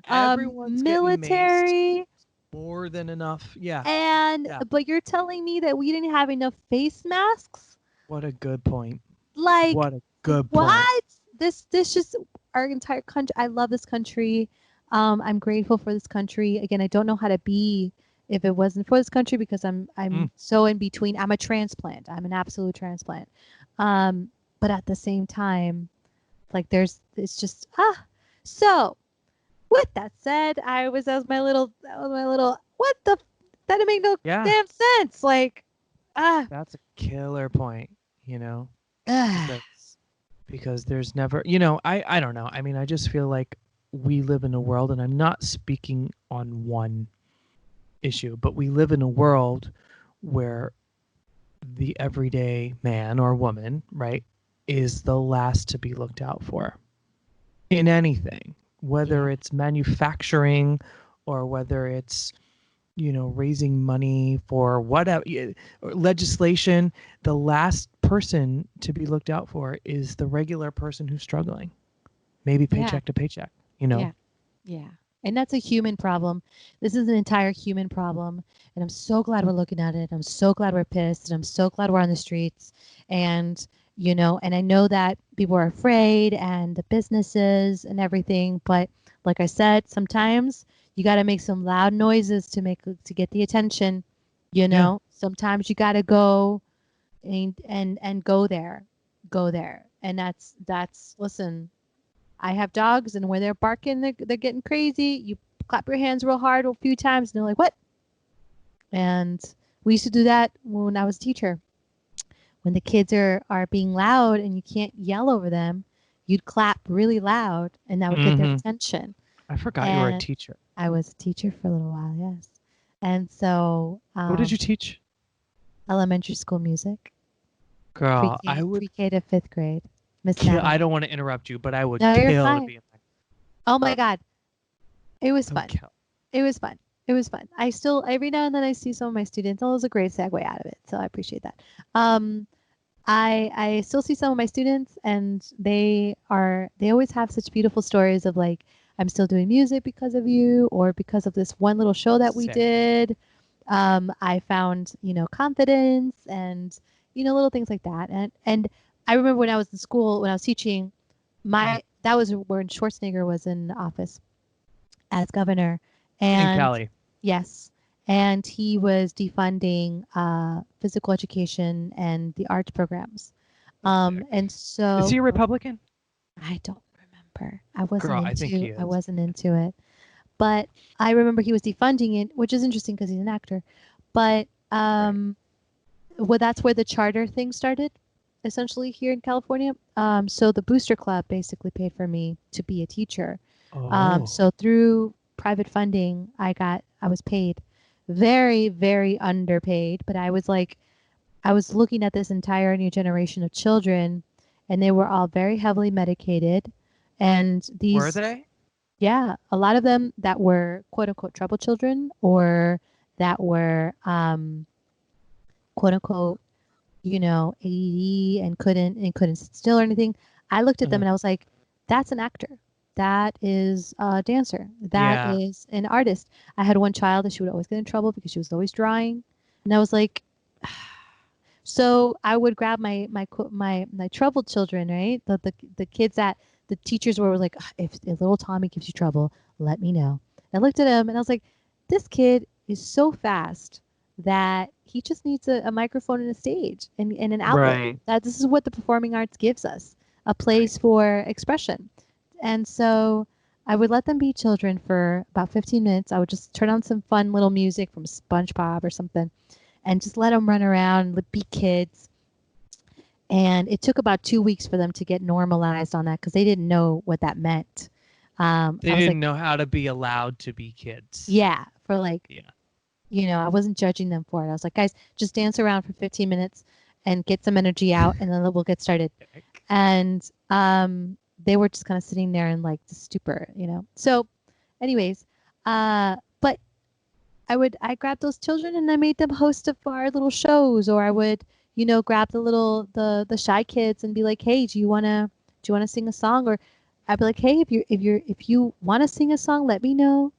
Everyone's getting maced. military More than enough. Yeah. and Yeah. but you're telling me that we didn't have enough face masks? What a good point. Like What a good point. what? This just our entire country. I love this country. I'm grateful for this country. Again, I don't know how to be if it wasn't for this country because I'm Mm. so in between. I'm a transplant. I'm an absolute transplant. Um, but at the same time, like it's just So with that said, that was my little what the that didn't make no Yeah. damn sense. Like ah That's a killer point, ugh. because because there's never, I don't know. I mean, I just feel like we live in a world, and I'm not speaking on one issue, but we live in a world where the everyday man or woman, right, is the last to be looked out for in anything, Yeah. whether it's manufacturing or whether it's, raising money for whatever, or legislation. The last person to be looked out for is the regular person who's struggling, maybe Yeah. paycheck to paycheck, you know? Yeah. Yeah. And that's a human problem. This is an entire human problem. And I'm so glad we're looking at it. I'm so glad we're pissed. And I'm so glad we're on the streets. And, and I know that people are afraid and the businesses and everything. But like I said, sometimes you got to make some loud noises to get the attention. Yeah. Sometimes you got to go and go there. And that's listen, I have dogs, and when they're barking, they're getting crazy. You clap your hands real hard a few times, and they're like, "What?" And we used to do that when I was a teacher. When the kids are being loud and you can't yell over them, you'd clap really loud, and that would get their Hmm. attention. I forgot you were a And teacher. I was a teacher for a little while, yes. And so, What did you teach? elementary school music, Girl, I would pre-K to fifth grade, Miss kill. I Natalie. don't want to interrupt you, but I would No, you're kill to fine. be in that. Oh my God, it was I would fun. kill. It was fun. It was fun. I still every now and then I see some of my students. Oh, it was a great segue out of it, so I appreciate that. Um, I still see some of my students, and they always have such beautiful stories of like I'm still doing music because of you, or because of this one little show that we Sick. did. I found confidence and little things like that. And I remember when I was in school when I was teaching, my that was when Schwarzenegger was in office as governor. In And Cali. yes, and he was defunding physical education and the arts programs. And Sick. Is so he a Republican? I don't remember. Girl, I think he I is. wasn't into it, but I remember he was defunding it, which is interesting because he's an actor. But Right. well, that's where the charter thing started, essentially here in California. So the Booster Club basically paid for me to be a teacher. Oh. So through private funding, I was paid very, very underpaid, but I was looking at this entire new generation of children, and they were all very heavily medicated. And Were these, they? yeah, a lot of them that were quote unquote trouble children or that were quote unquote ADD and couldn't sit still or anything. I looked at them Uh, and I was like, that's an actor. That is a dancer. That yeah. is an artist. I had one child that she would always get in trouble because she was always drawing. And I was like, so I would grab my troubled children, right? The kids that the teachers were like, "Ugh, if little Tommy gives you trouble, let me know." I looked at him and I was like, this kid is so fast that he just needs a microphone and a stage and an outlet. Right. That this is what the performing arts gives us, a Right. place for expression. And so I would let them be children for about 15 minutes. I would just turn on some fun little music from SpongeBob or something and just let them run around, be kids. And it took about 2 weeks for them to get normalized on that because they didn't know what that meant. They I was like, didn't know how to be allowed to be kids. yeah, for like, Yeah. I wasn't judging them for it. I was like, guys, just dance around for 15 minutes and get some energy out, and then we'll get started. And they were just kind of sitting there in like the stupor. So, anyways, but I grabbed those children and I made them host of our little shows, or I would, grab the shy kids and be like, hey, do you wanna sing a song? Or I'd be like, hey, if you want to sing a song, let me know.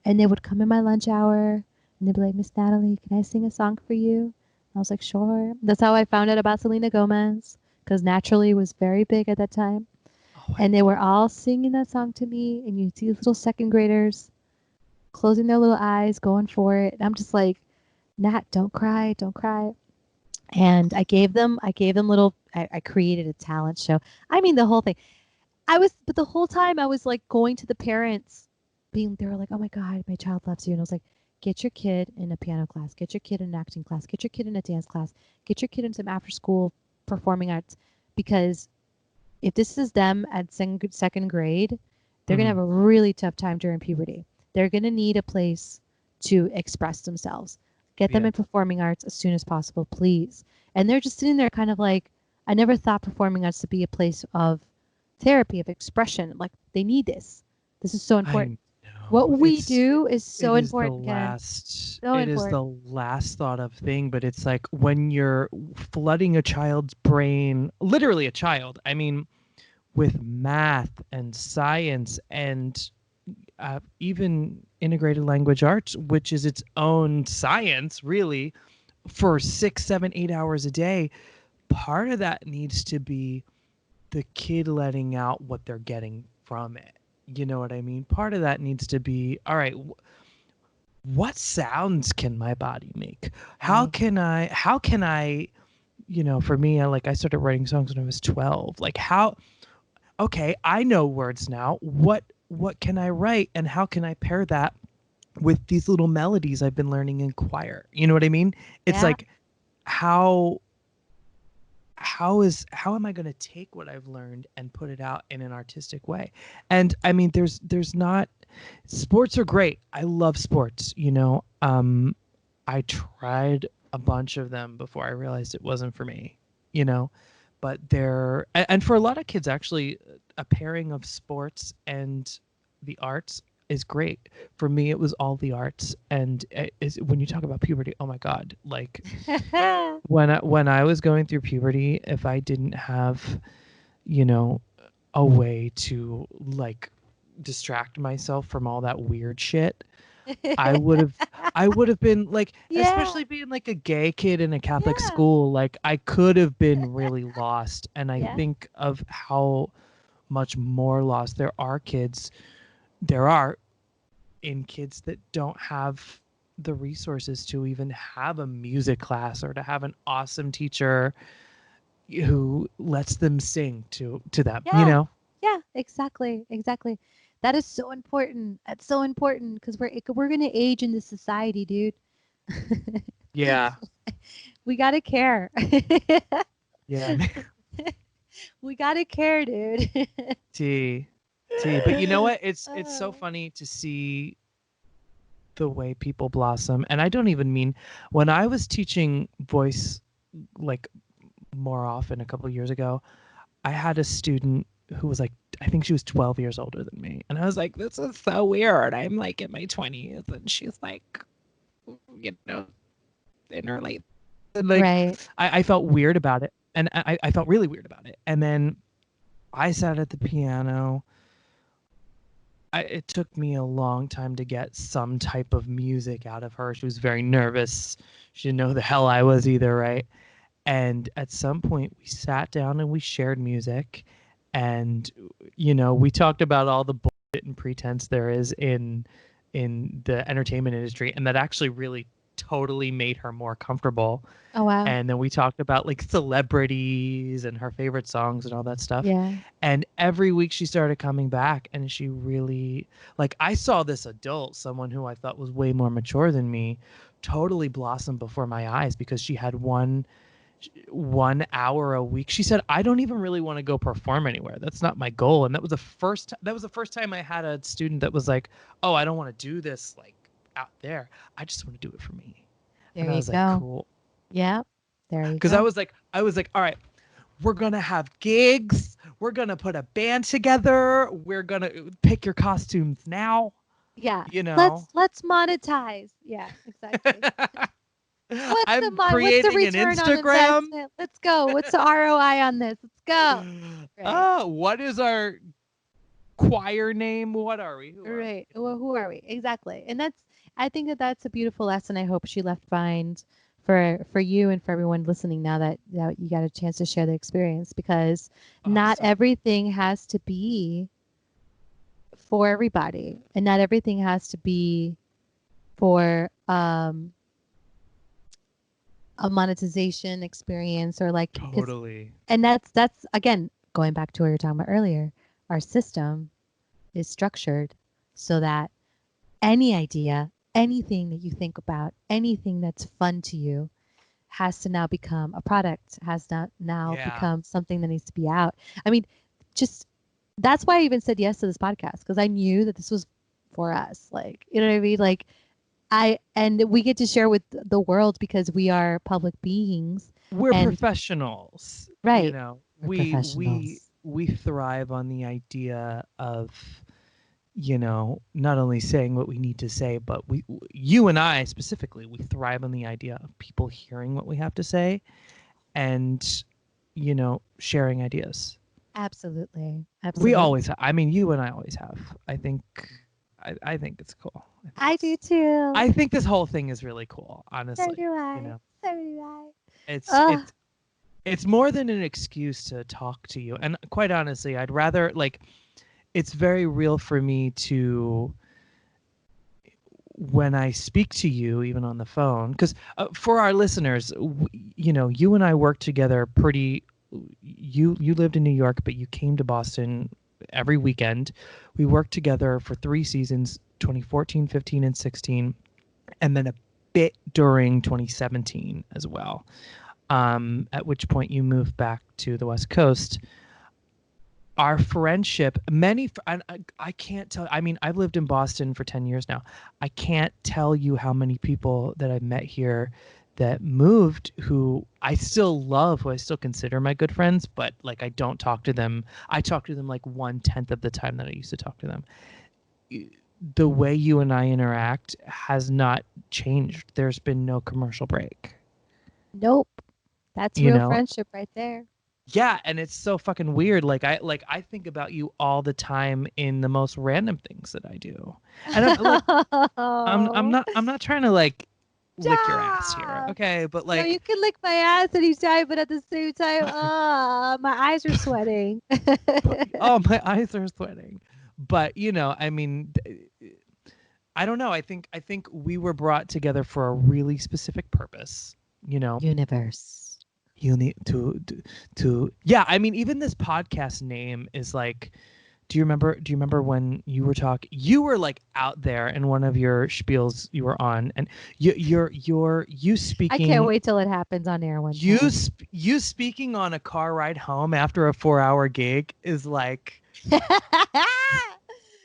And they would come in my lunch hour and they'd be like, Miss Natalie, can I sing a song for you? I was like, sure. That's how I found out about Selena Gomez because Naturally was very big at that time. Oh my And they were God. all singing that song to me. And you see these little second graders closing their little eyes, going for it. And I'm just like, Nat, don't cry, don't cry. And I gave them I created a talent show. I mean, the whole thing. But the whole time I was like going to the parents, they were like, oh my God, my child loves you. And I was like, get your kid in a piano class, get your kid in an acting class, get your kid in a dance class, get your kid in some after school performing arts because if this is them at second grade, they're going to Mhm. have a really tough time during puberty. They're going to need a place to express themselves. Get them Yeah. in performing arts as soon as possible, please. And they're just sitting there kind of like, I never thought performing arts to be a place of therapy, of expression. Like, they need this. This is so important. I What know. we do is so important, Ken. So It is the important. last thought of thing, but it's like when you're flooding a child's brain, literally a child, I mean, with math and science and even integrated language arts, which is its own science, really, for 6, 7, 8 hours a day, part of that needs to be the kid letting out what they're getting from it. You know what I mean? Part of that needs to be, all right, what sounds can my body make? Right. How can I, for me, I started writing songs when I was 12. Like how okay, I know words now. What can I write and how can I pair that with these little melodies I've been learning in choir? You know what I mean? It's Yeah. like how how am I going to take what I've learned and put it out in an artistic way? And I mean, there's not sports are great. I love sports. I tried a bunch of them before I realized it wasn't for me, you know. But and for a lot of kids actually a pairing of sports and the arts is great. For me it was all the arts and when you talk about puberty, oh my god, like when I was going through puberty, if I didn't have, you know, a way to like distract myself from all that weird shit, I would have I would have been like, Yeah. especially being like a gay kid in a Catholic Yeah. school, like I could have been really lost. And I Yeah. think of how much more lost there are in kids that don't have the resources to even have a music class or to have an awesome teacher who lets them sing to them, you Yeah. know? Yeah. Exactly. Exactly. That is so important. That's so important because we're gonna age in this society, dude. Yeah. We gotta care. Yeah. We gotta care, dude. T T. But you know what? It's so Oh. funny to see the way people blossom. And I don't even mean when I was teaching voice like more often a couple of years ago, I had a student who was like, I think she was 12 years older than me. And I was like, this is so weird. I'm like in my 20s and she's like, in her late 30s. And like, Right. I felt weird about it. And I felt really weird about it. And then I sat at the piano. It took me a long time to get some type of music out of her. She was very nervous. She didn't know who the hell I was either, right? And at some point, we sat down and we shared music. And, we talked about all the bullshit and pretense there is in the entertainment industry. And that actually really totally made her more comfortable. Oh wow. And then we talked about like celebrities and her favorite songs and all that stuff. Yeah. And every week she started coming back and she really, like, I saw this adult, someone who I thought was way more mature than me, totally blossom before my eyes because she had 1 hour a week. She said, I don't even really want to go perform anywhere. That's not my goal. And that was the first time I had a student that was like, oh, I don't want to do this like out there. I just want to do it for me. There And I you was like, go. cool. Yeah. There you Because I go. was like, all right, we're gonna have gigs. We're gonna put a band together. We're gonna pick your costumes now. Yeah. You know, Let's monetize. Yeah, exactly. I'm What's the creating an return on Instagram. investment? Let's go. What's the ROI on this? Let's go. Right. Oh, what is our choir name? What are we? Who are we? Right. Well, who are we? Exactly. And I think that that's a beautiful lesson. I hope she left behind for you and for everyone listening now that you got a chance to share the experience because not Awesome. everything has to be for everybody and not everything has to be for a monetization experience or like because Totally. and that's again going back to what you were talking about earlier. Our system is structured so that any idea, anything that you think about, anything that's fun to you has to now become a product, has not now Yeah. become something that needs to be out. I mean, just that's why I even said yes to this podcast, because I knew that this was for us. Like, you know what I mean? Like, and we get to share with the world because we are public beings. We're And professionals, you right, know. we're We professionals. we thrive on the idea of, you know, not only saying what we need to say, but you and I specifically, we thrive on the idea of people hearing what we have to say and, you know, sharing ideas. Absolutely. We Absolutely. always have. I mean, you and I always have. I think, I think it's cool. I do too. I think this whole thing is really cool, So honestly. do You I. know, So do I. it's Oh, it's it's more than an excuse to talk to you. And quite honestly, I'd rather like, it's very real for me to, when I speak to you, even on the phone, because for our listeners, you know, you and I worked together pretty. You lived in New York, but you came to Boston every weekend. We worked together for 3 seasons, 2014, 15, and 16, and then a bit during 2017 as well. At which point you moved back to the West Coast. Our friendship, I can't tell. I mean, I've lived in Boston for 10 years now. I can't tell you how many people that I've met here that moved who I still love, who I still consider my good friends, but like I don't talk to them. I talk to them like 1/10 of the time that I used to talk to them. The way you and I interact has not changed. There's been no commercial break, nope. That's you real know? friendship right there. Yeah, and it's so fucking weird. I think about you all the time in the most random things that I do. And Oh, I'm not trying to like lick your ass here, stop. okay? But No, you like can lick my ass anytime, but at the same time, my eyes are sweating. oh, my eyes are sweating. But, you know, I mean, I don't know. I think we were brought together for a really specific purpose, you know. Universe. You need to yeah, I mean, even this podcast name is like, do you remember when you were talking, you were like out there in one of your spiels you were on, and you I can't speaking, wait till it happens on air one time. you speaking on a car ride home after a 4-hour gig is like,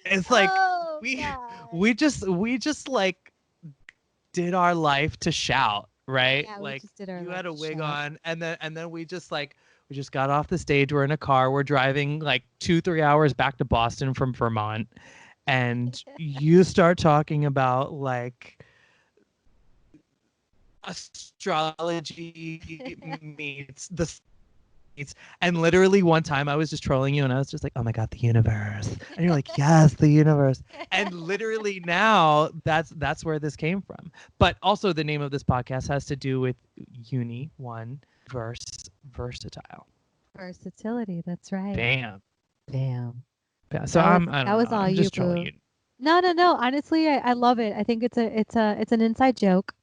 it's like Oh we God. we just like did our life to shout, right? Yeah, we Like just did our you life had a to wig shout. on, and then we just got off the stage. We're in a car. We're driving like 2-3 hours back to Boston from Vermont, and you start talking about like astrology meets the meets, and literally one time I was just trolling you and I was just like, oh my god, the universe, and you're like, yes, the universe. And literally now that's where this came from. But also the name of this podcast has to do with uni one verse versatile. Versatility, that's right. Bam. Bam. Yeah, so That was I that don't was know, all I'm you, just trolling boo. you. No, no, no. Honestly, I love it. I think it's an inside joke,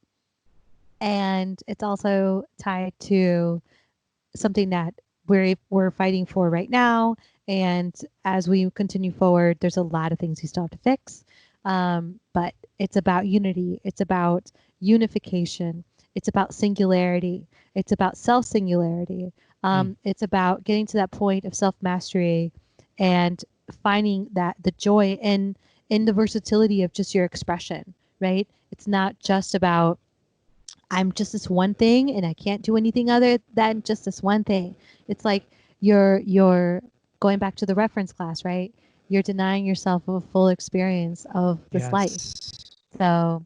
and it's also tied to something that we're fighting for right now. And as we continue forward, there's a lot of things we still have to fix. But it's about unity. It's about unification. It's about singularity. It's about self singularity. Mm, It's about getting to that point of self mastery and finding that the joy in the versatility of just your expression. Right? It's not just about I'm just this one thing and I can't do anything other than just this one thing. It's like you're going back to the reference class, right? You're denying yourself a full experience of this life. yes. So,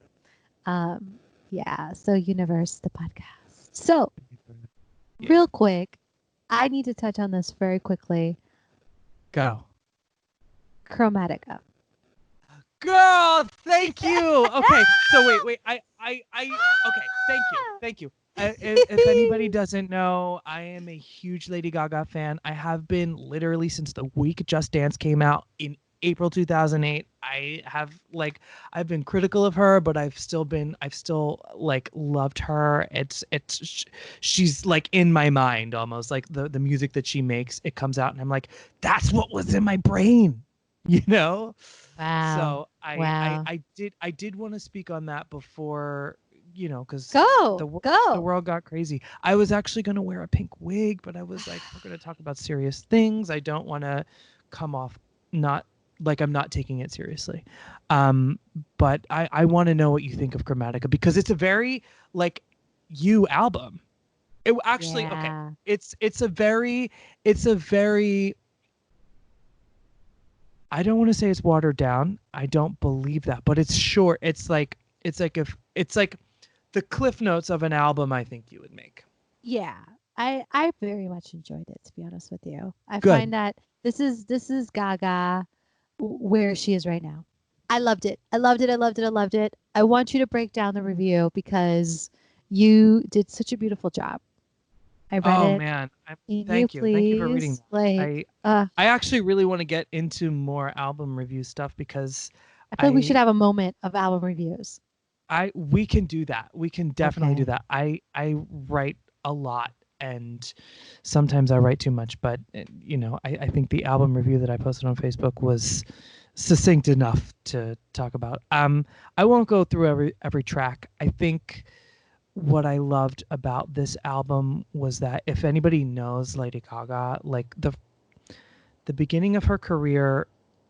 um, yeah. So, Universe, the podcast. So, Yeah. real quick, I need to touch on this very quickly. Go. Chromatica. Girl, thank you. Okay, so wait. Okay, thank you, thank you. If anybody doesn't know, I am a huge Lady Gaga fan. I have been literally since the week Just Dance came out in April 2008. I've been critical of her, but I've still like loved her. She's like in my mind almost, like the music that she makes. It comes out, and I'm like, that's what was in my brain, you know. Wow. So Wow. I did want to speak on that before because Go, the go. world got crazy. I was actually going to wear a pink wig, but I was like, we're going to talk about serious things. I don't want to come off not like I'm not taking it seriously. Um, but I want to know what you think of Chromatica because it's a very like you album. It actually okay. Yeah. It's a very I don't want to say it's watered down. I don't believe that, but it's short. It's like the cliff notes of an album I think you would make. Yeah. I very much enjoyed it, to be honest with you. I find Good. that this is Gaga where she is right now. I loved it. I loved it. I loved it. I loved it. I want you to break down the review because you did such a beautiful job. I read Oh it. man, Can you thank you. Thank you for reading please? that. Like, I actually really want to get into more album review stuff because I feel like we should I have a moment of album reviews. I we can do that. We can definitely do Okay. that. I write a lot and sometimes I write too much, but I think the album review that I posted on Facebook was succinct enough to talk about. I won't go through every track. I think what I loved about this album was that if anybody knows Lady Gaga, like the beginning of her career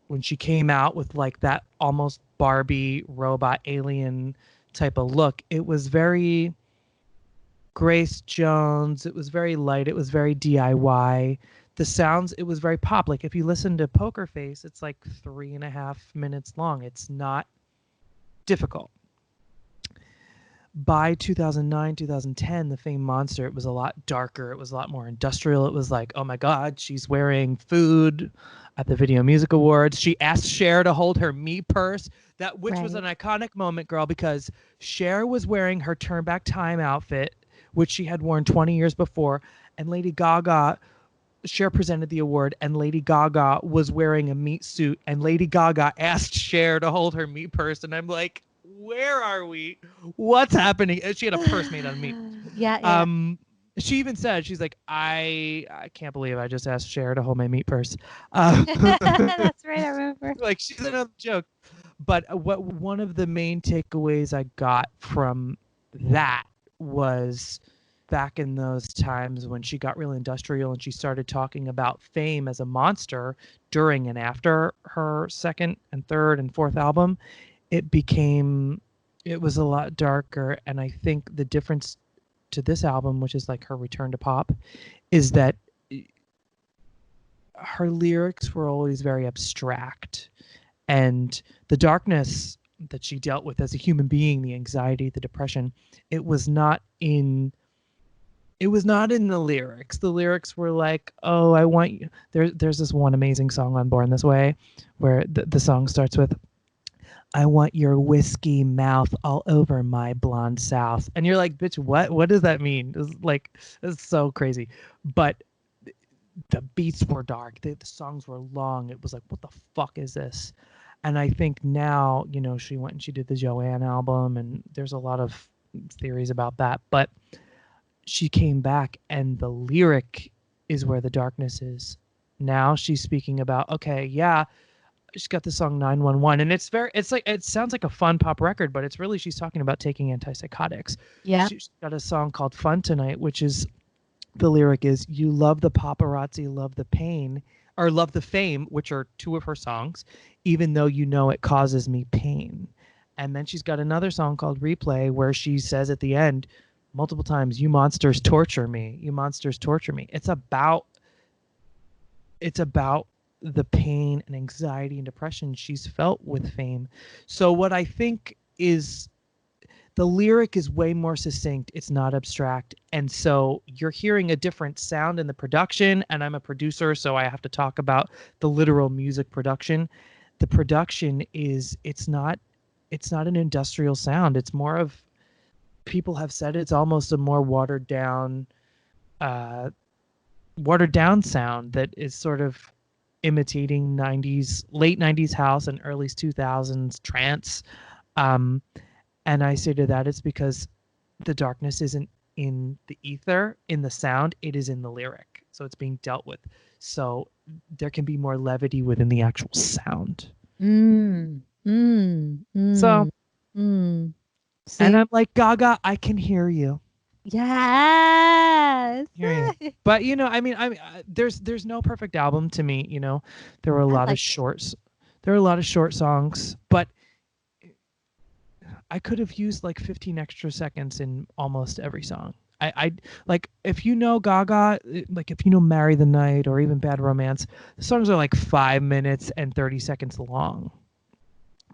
when she came out with like that almost Barbie robot alien type of look, it was very Grace Jones, it was very light, it was very DIY. The sounds, it was very pop. Like if you listen to Poker Face, it's like 3.5 minutes long. It's not difficult. By 2009, 2010, the Fame Monster, it was a lot darker. It was a lot more industrial. It was like, oh my God, she's wearing food at the Video Music Awards. She asked Cher to hold her me purse, which was an Right. iconic moment, girl, because Cher was wearing her Turn Back Time outfit, which she had worn 20 years before, and Lady Gaga Cher presented the award and Lady Gaga was wearing a meat suit and Lady Gaga asked Cher to hold her meat purse and I'm like, where are we? What's happening? And she had a purse made out of meat. Yeah, yeah. Um, she even said, she's like, I can't believe I just asked Cher to hold my meat purse. That's right, I remember. Like she's another joke. But what one of the main takeaways I got from that was back in those times when she got real industrial and she started talking about fame as a monster during and after her second and third and fourth album, it was a lot darker. And I think the difference to this album, which is like her return to pop, is that her lyrics were always very abstract and the darkness that she dealt with as a human being, the anxiety, the depression, it was not in the lyrics. The lyrics were like, "Oh, I want you." There's this one amazing song on Born This Way, where the song starts with, "I want your whiskey mouth all over my blonde South," and you're like, "Bitch, what? What does that mean?" It's so crazy, but the beats were dark. The songs were long. It was like, what the fuck is this? And I think now, she went and she did the Joanne album, and there's a lot of theories about that. But she came back, and the lyric is where the darkness is. Now she's speaking about, okay, yeah, she's got the song 911, and it sounds like a fun pop record, but it's really, she's talking about taking antipsychotics. Yep. She's got a song called Fun Tonight, which is the lyric is, you love the paparazzi, love the pain, or love the fame, which are two of her songs, even though you know it causes me pain. And then she's got another song called Replay where she says at the end multiple times, you monsters torture me, you monsters torture me. It's about the pain and anxiety and depression she's felt with fame. So what I think is, the lyric is way more succinct. It's not abstract. And so you're hearing a different sound in the production. And I'm a producer, so I have to talk about the literal music production. The production it's not an industrial sound. It's more of, people have said it's almost a more uh watered down sound that is sort of imitating late 90s house and early 2000s trance. Um, and I say to that, it's because the darkness isn't in the ether, in the sound, it is in the lyric. So it's being dealt with. So there can be more levity within the actual sound. Mm, mm, So mm, mm. And See? I'm like, Gaga, I can hear you. Yes. Hear you. But I mean, there's no perfect album to me. There were a I lot of like it. shorts. There were a lot of short songs, but I could have used like 15 extra seconds in almost every song. I like if you know Gaga, like if you know "Marry the Night" or even "Bad Romance," the songs are like 5 minutes and 30 seconds long,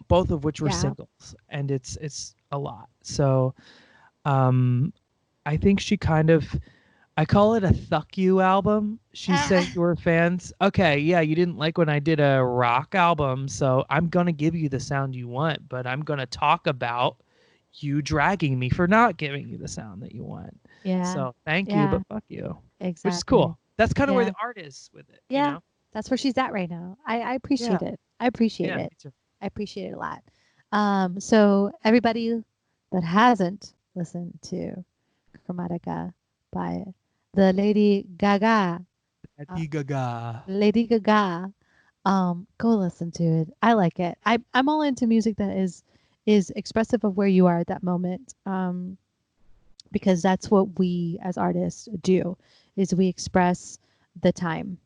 both of which were Yeah. singles, and it's a lot. So um, I think she kind of I call it a "thuck you" album. She's saying to her fans, "Okay, yeah, you didn't like when I did a rock album, so I'm gonna give you the sound you want, but I'm gonna talk about you dragging me for not giving you the sound that you want. Yeah. So thank you, Yeah. but fuck you," which is Exactly. cool. That's kind of where Yeah. the art is with it, you Yeah. know? That's where she's at right now. I Yeah, appreciate it. I appreciate yeah, it. me too. I appreciate it a lot. So everybody that hasn't listened to Chromatica by the Lady Gaga, uh, Lady Gaga. Lady Gaga, go listen to it. I like it. I'm all into music that is expressive of where you are at that moment. Because that's what we as artists do, is we express the time,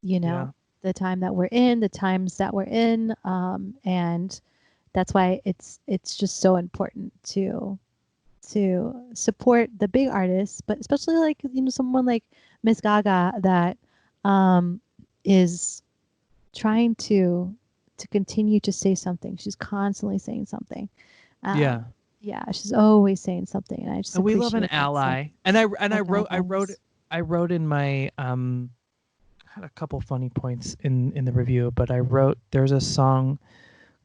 you know, Yeah, the time that we're in, the times that we're in, and that's why it's just so important to support the big artists, but especially like someone like Miss Gaga that um, is trying to continue to say something. She's constantly saying something. Um, yeah. yeah, she's always saying something, and I just And we love an appreciate that so much. ally. And I Love wrote I wrote allies. I wrote in my had a couple funny points in the review, but I wrote there's a song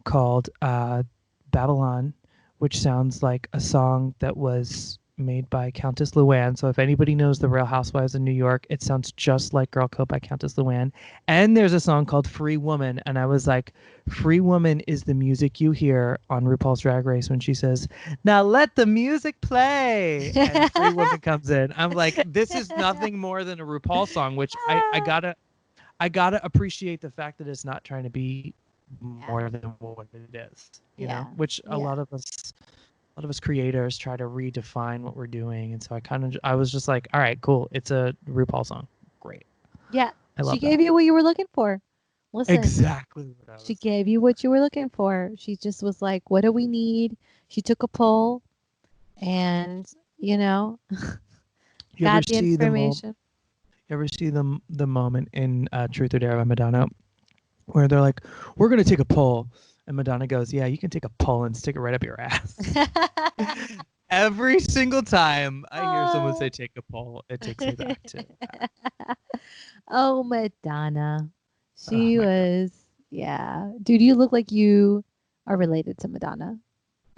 called Babylon, which sounds like a song that was made by Countess Luann. So if anybody knows the Real Housewives of New York, it sounds just like Girl Code by Countess Luann. And there's a song called Free Woman, and I was like, Free Woman is the music you hear on RuPaul's Drag Race when she says, "Now let the music play," and Free Woman comes in. I'm like, this is nothing more than a RuPaul song, which I gotta appreciate the fact that it's not trying to be more Yeah. than what it is, Yeah. which a Yeah. lot of us creators try to redefine what we're doing. And so I was just like, all right, cool. It's a RuPaul song. Great. Yeah. I She love that. gave you what you were looking for. Listen, Exactly what I she was gave looking you for. what you were looking for. She just was like, what do we need? She took a poll and, you know, You ever got the see the mo information. you ever see the moment in Truth or Dare by Madonna where they're like, we're gonna take a poll, and Madonna goes, yeah, you can take a poll and stick it right up your ass. Every single time I hear someone say Oh. take a poll, it takes me back to that. Oh, Madonna. Oh She my god. was, yeah. Dude, you look like you are related to Madonna.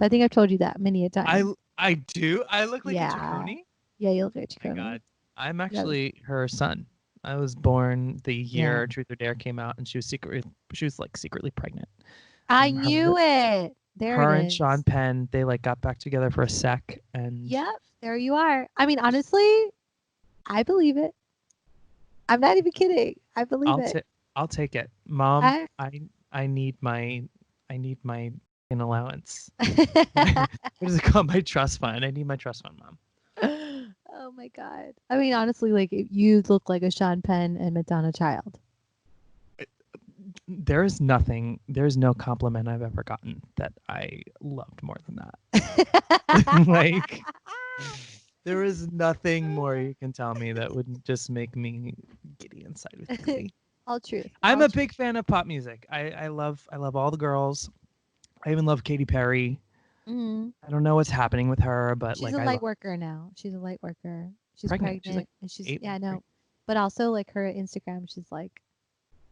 I think I've told you that many a I time. I do. I look like a Yeah. Chaconi. Yeah, you look like My Chicone. god. I'm Yeah. actually her son. I was born the Yeah. year Truth or Dare came out, and she was like secretly pregnant. I And knew it. There it her and Sean is. Penn, they like got back together for a sec, and Yep, there you are. I mean, honestly, I believe it. I'm not even kidding. I believe I'll it. take I'll take it. Mom, I I need my fucking allowance. What is it called? My trust fund. I need my trust fund, Mom. Oh my god. I mean, honestly, like you look like a Sean Penn and Madonna child. There's no compliment I've ever gotten that I loved more than that. Like there is nothing more you can tell me that would just make me giddy inside with glee. All truth. I'm All a truth. big fan of pop music. I love all the girls. I even love Katy Perry. Mhm. I don't know what's happening with her, but She's like a I light love worker now. She's a light worker. She's pregnant. She's like pregnant and she's, eight yeah, I months know. pregnant. But also like her Instagram, she's like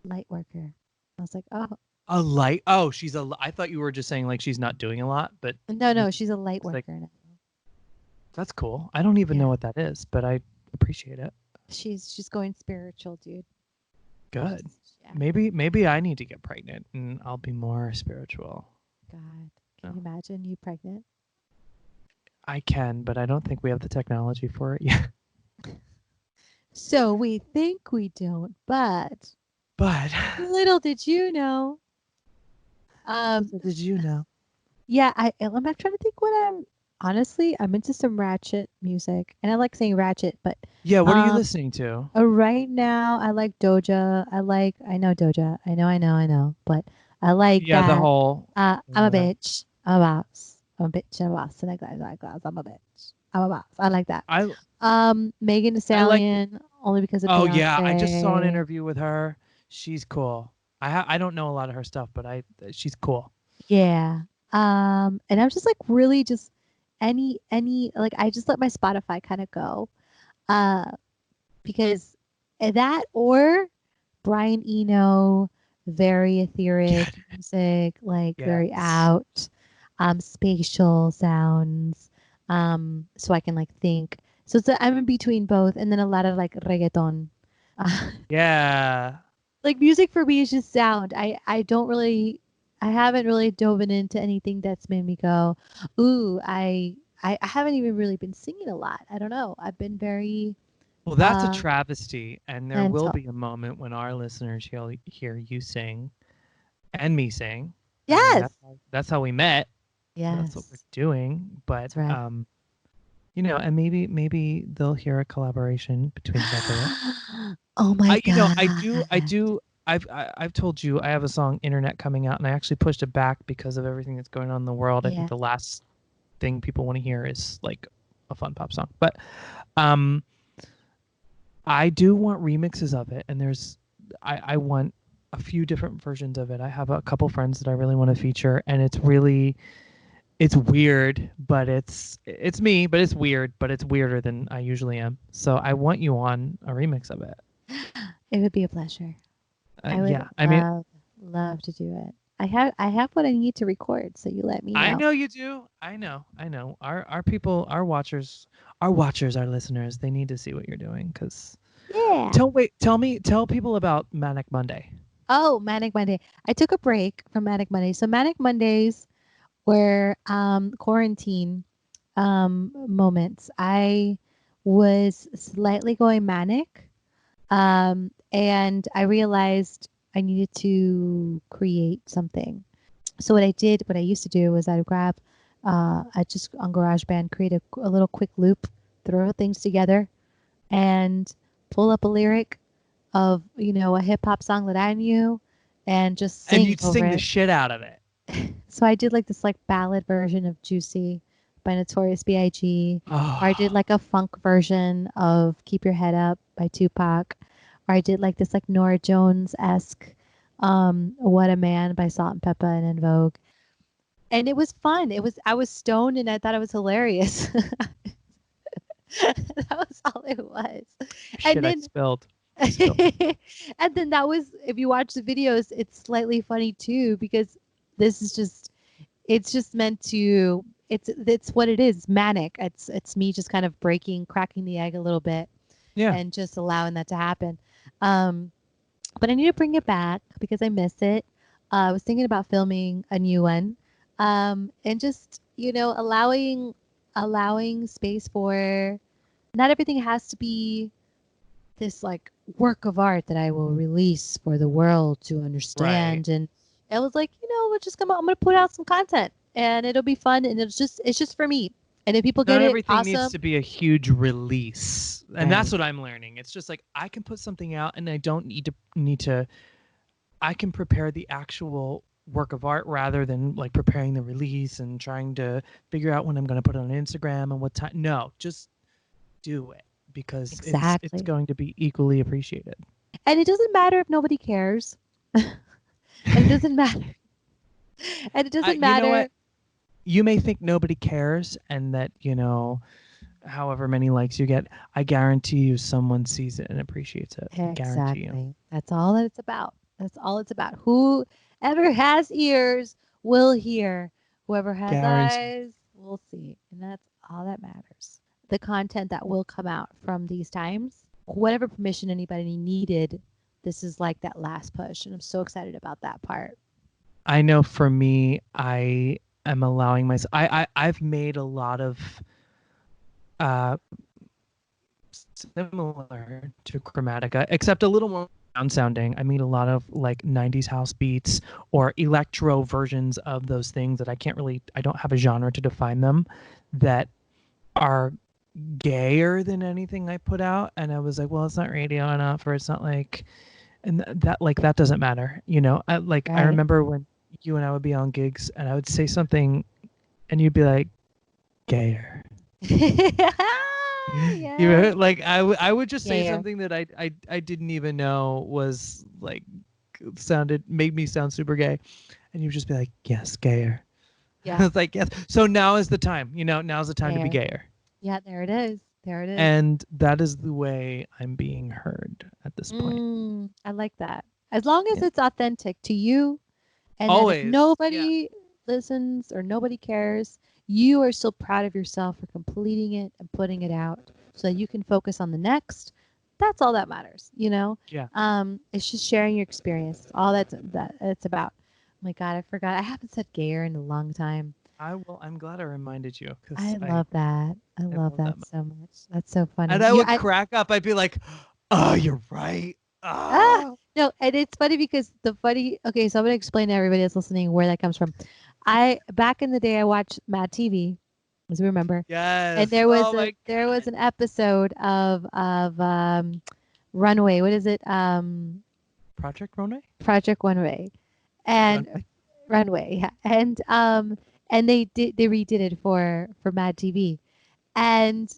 light worker. I was like, oh, A light. Oh, I thought you were just saying like she's not doing a lot, but no, you no, she's a light it's like worker now. that's cool. I don't even Yeah. know what that is, but I appreciate it. She's going spiritual, dude. Good. She's, yeah. Maybe I need to get pregnant and I'll be more spiritual. God, can No. you imagine you pregnant? I can, but I don't think we have the technology for it yet. So we think we don't, but But little did you know. Um, little did you know. Yeah, I'm not trying to think what I'm honestly, I'm into some ratchet music. And I like saying ratchet, but Yeah, what are you um listening to? right now I like Doja. I know Doja. I know. But I like Yeah, the that. whole I'm a uh, bitch. I'm a boss. I'm a bitch. I'm a boss. And I like glass. I'm a bitch. I'm a boss. I like that. I Megan Thee I like Stallion only because of oh yeah, I just saw an Beyonce. interview with her. She's cool. I don't know a lot of her stuff, but I she's cool. Yeah. And I'm just like really just any like I just let my Spotify kind of go. Uh, because that or Brian Eno, very etheric music, like very Yes. out, spatial sounds, so I can like think. I'm in between both, and then a lot of like reggaeton. Uh, Yeah. like music for me is just sound. I don't really, I haven't really dove into anything that's made me go, ooh, I haven't even really been singing a lot. I don't know. I've been very Well, that's a uh travesty, and there will mental. be a moment when our listeners hear you sing and me sing. I mean, Yes. that's how we met. That's what we're Yes. doing. But That's right. and maybe they'll hear a collaboration between the both of us. Oh my I God. do. I've told you I have a song "Internet" coming out, and I actually pushed it back because of everything that's going on in the world. I think Yeah. the last thing people want to hear is like a fun pop song, but um, I do want remixes of it, and I want a few different versions of it. I have a couple friends that I really want to feature, and it's weird, but it's me, but it's weird, but it's weirder than I usually am. So I want you on a remix of it. It would be a pleasure. I would Yeah, I mean, love to do it. I have what I need to record, so you let me I know. know you do. I know. Our people, our watchers, our listeners, they need to see what you're doing. Cause Yeah. tell people about Manic Monday. Oh, Manic Monday. I took a break from Manic Monday. So Manic Mondays were quarantine moments. I was slightly going manic. And I realized I needed to create something. So what I used to do was I'd grab, I just on GarageBand create a little quick loop, throw things together, and pull up a lyric of a hip hop song that I knew, and just And sing you'd over sing the it. shit out of it. So I did like this like ballad version of Juicy by Notorious B.I.G. Or I did Oh, like a funk version of Keep Your Head Up by Tupac. Or I did like this like Nora Jones esque What a Man by Salt and Peppa and En Vogue. And it was fun. I was stoned and I thought it was hilarious. That was all it was. And shit! I then spilled. I spilled. and then that was if you watch the videos, it's slightly funny too because this is just it's just meant to it's what it is, manic. It's me just kind of cracking the egg a little bit Yeah. and just allowing that to happen. Um, but I need to bring it back because I miss it. I was thinking about filming a new one, and just allowing space for not everything has to be this like work of art that I will release for the world to Right. understand. And it was like, let's just come out. I'm gonna put out some content and it'll be fun and it's just for me. And if people get Not it, everything needs awesome. to be a huge release, and that's Right. what I'm learning. It's just like I can put something out, and I don't need to. I can prepare the actual work of art rather than like preparing the release and trying to figure out when I'm going to put it on Instagram and what time. No, just do it because it's Exactly. going to be equally appreciated. And it doesn't matter if nobody cares. And it doesn't matter. And it doesn't You know matter. what? You may think nobody cares, and that however many likes you get, I guarantee you, someone sees it and appreciates it. I guarantee you. Exactly. That's all that it's about. That's all it's about. Whoever has ears will hear. Whoever has Guarantee. eyes will see. And that's all that matters. The content that will come out from these times, whatever permission anybody needed, this is like that last push. And I'm so excited about that part. I know for me, I am allowing myself. I've made a lot of uh, similar to Chromatica, except a little more surround sounding. I mean a lot of like 90s house beats or electro versions of those things that I don't have a genre to define them, that are gayer than anything I put out. And I was like, well, it's not radio enough, or it's not like, and that like that doesn't matter, you know. I Right. remember when you and I would be on gigs and I would say something and you'd be like, gayer. You Yes. know, like I would just say Yeah. something that I didn't even know was like sounded made me sound super gay, and you'd just be like, yes, gayer. I Yeah. was like, yes. So now is the time. You know, now's the time to be There. gayer, Yeah, there it is. There it is. and that is the way I'm being heard at this point. I like that. As long as Yeah. it's authentic to you, and that if Always. Yeah. nobody listens or nobody cares, you are still proud of yourself for completing it and putting it out so that you can focus on the next. That's all that matters, you know? Yeah. It's just sharing your experience. All that it's about. Oh my God, I forgot. I haven't said gayer in a long time. I will. I'm glad I reminded you because I love that. I I love love that that moment. so much. That's so And funny. I You, would crack up. I'd be like, oh, you're right. Ah, Ah. no, and it's funny because the funny. Okay, so I'm gonna explain to everybody that's listening where that comes from. I back in the day, I watched Mad TV, as we remember, and Yes. Oh my there was God. an episode of Runway. What is it? Project Runway? Project Runway, and Runway? Runway, yeah, and they redid it for Mad TV, and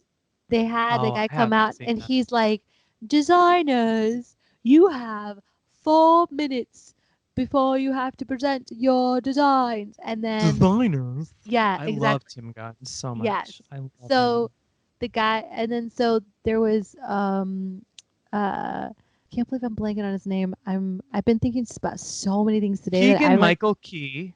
they had the Oh, guy I come haven't out seen and that. he's like, designers, you have 4 minutes before you have to present your designs. And then, Designers. yeah, I love exactly. Tim Gunn so Yes. much. I love So him. the guy, and then so there was, can't believe I'm blanking on his name. I've been thinking about so many things today that I Keegan like. Michael Key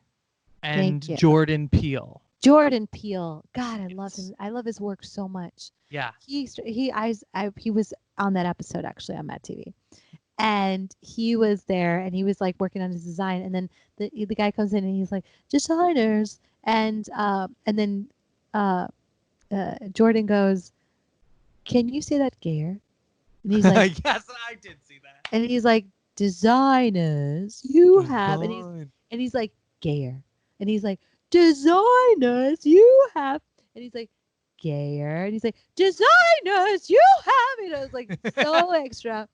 Thank and you. Jordan Peele. Jordan Peele. God, I love Yes. him. I love his work so much. Yeah. He was on that episode actually on Matt TV, and he was there and he was like working on his design, and then the guy comes in and he's like designers, and then uh, Jordan goes, "Can you say that gayer?" And he's like, Yes, I did see that. and he's like, "Designers, you have," Design. and he's like gayer, and he's like, "Designers, you have," and he's like gayer, and he's like, "Designers, you have," I was like so extra.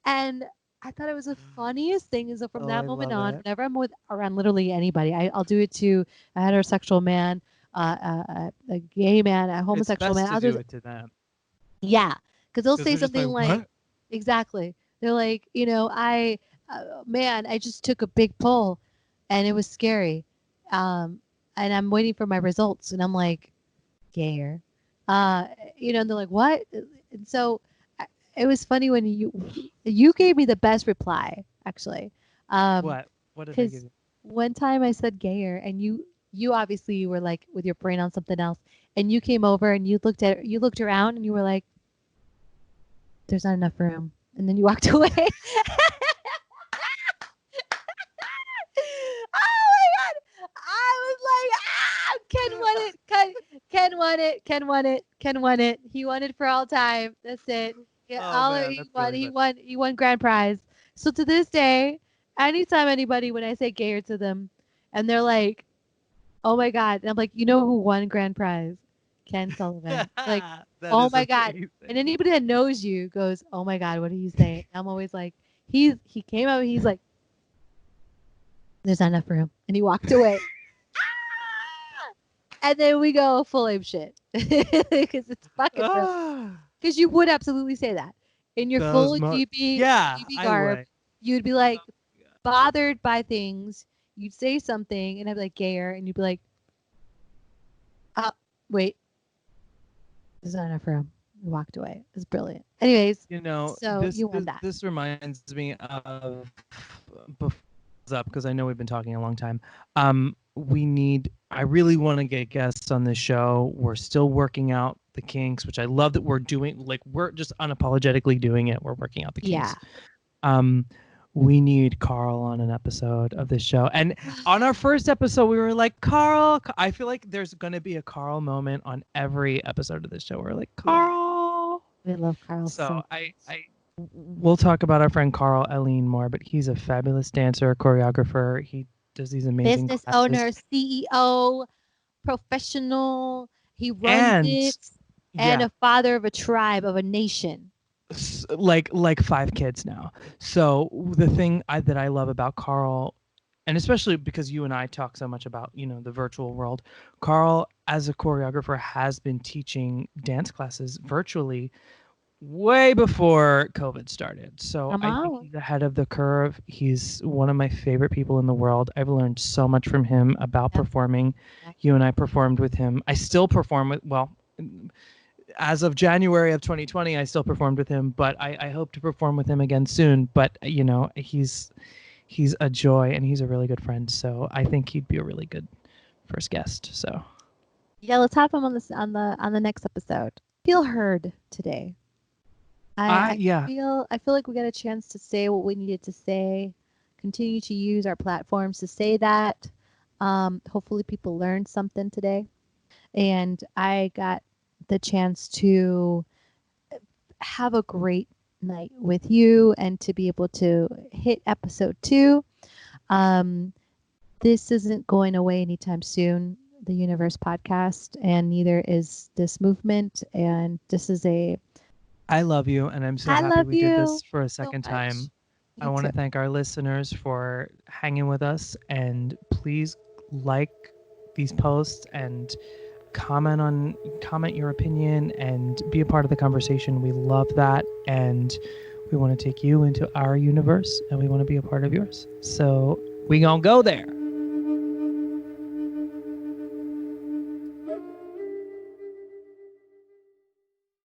And I thought it was the funniest thing is that from Oh, that I moment love on, it. whenever I'm with around literally anybody, I'll do it to a heterosexual man, a gay man, a It's homosexual best man. to I'll do just it to them yeah, because they'll because say they're just something like, like, what? exactly. They're like, man, I just took a big pull, and it was scary, um, and I'm waiting for my results, and I'm like, gayer, uh, and they're like, what? And so it was funny when you gave me the best reply actually, What? What did I give because you? one time I said gayer, and you obviously were like with your brain on something else, and you came over and you looked around and you were like, there's not enough room, and then you walked away. Oh my god! I was like, Ken won it. Ken won it. Ken won it. Ken won it. He won it for all time. That's it. Yeah, Oh all man, he that's won. really He fun. won. He won grand prize. So to this day, anytime anybody when I say gayer to them, and they're like, "Oh my god," and I'm like, "You know who won grand prize? Ken Sullivan." Like, That "Oh is my god!" And amazing. anybody that knows you goes, "Oh my god, what did he say?" I'm always like, he came out. He's like, there's not enough room. And he walked away. And then we go full ape shit. Because it's fucking brilliant. Ah, Because you would absolutely say that. In your that was full my yeah, GB I garb, would. you'd be Oh like my God. bothered by things. You'd say something and I'd be like gayer and you'd be like, oh, wait, there's not enough room. We walked away. It's brilliant. Anyways, You know, so you won that. this reminds me of before up because I know we've been talking a long time. We need. I really want to get guests on this show. We're still working out the kinks, which I love that we're doing. Like we're just unapologetically doing it. We're working out the Yeah. kinks. Um, we need Carl on an episode of this show. And on our first episode, we were like, Carl. I feel like there's gonna be a Carl moment on every episode of this show. We're like, Yeah. Carl. We love Carl so So much. we'll talk about our friend Carl Eileen more, but he's a fabulous dancer, choreographer. He does these amazing Business classes. owner, CEO, professional. He runs And it, and yeah, a father of a tribe, of a nation. like 5 kids now. So the thing that I love about Carl, and especially because you and I talk so much about the virtual world, Carl as a choreographer has been teaching dance classes virtually way before COVID started. So Come I think on. he's ahead of the curve. He's one of my favorite people in the world. I've learned so much from him about Yep, performing. yep. You and I performed with him. I still perform with, well, as of January of 2020, I still performed with him, but I hope to perform with him again soon. But he's a joy and he's a really good friend. So I think he'd be a really good first guest. So Yeah, let's have him on this on the next episode. Feel heard today. I I yeah, I feel like we got a chance to say what we needed to say. Continue to use our platforms to say that. Hopefully, people learned something today, and I got the chance to have a great night with you and to be able to hit episode 2. Um, this isn't going away anytime soon, the Universe podcast, and neither is this movement. And this is a I love you, and I'm so I happy love we did this you for a so second much. time. I You want too. to thank our listeners for hanging with us, and please like these posts and comment your opinion and be a part of the conversation. We love that, and we want to take you into our universe, and we want to be a part of yours. So we gonna go there.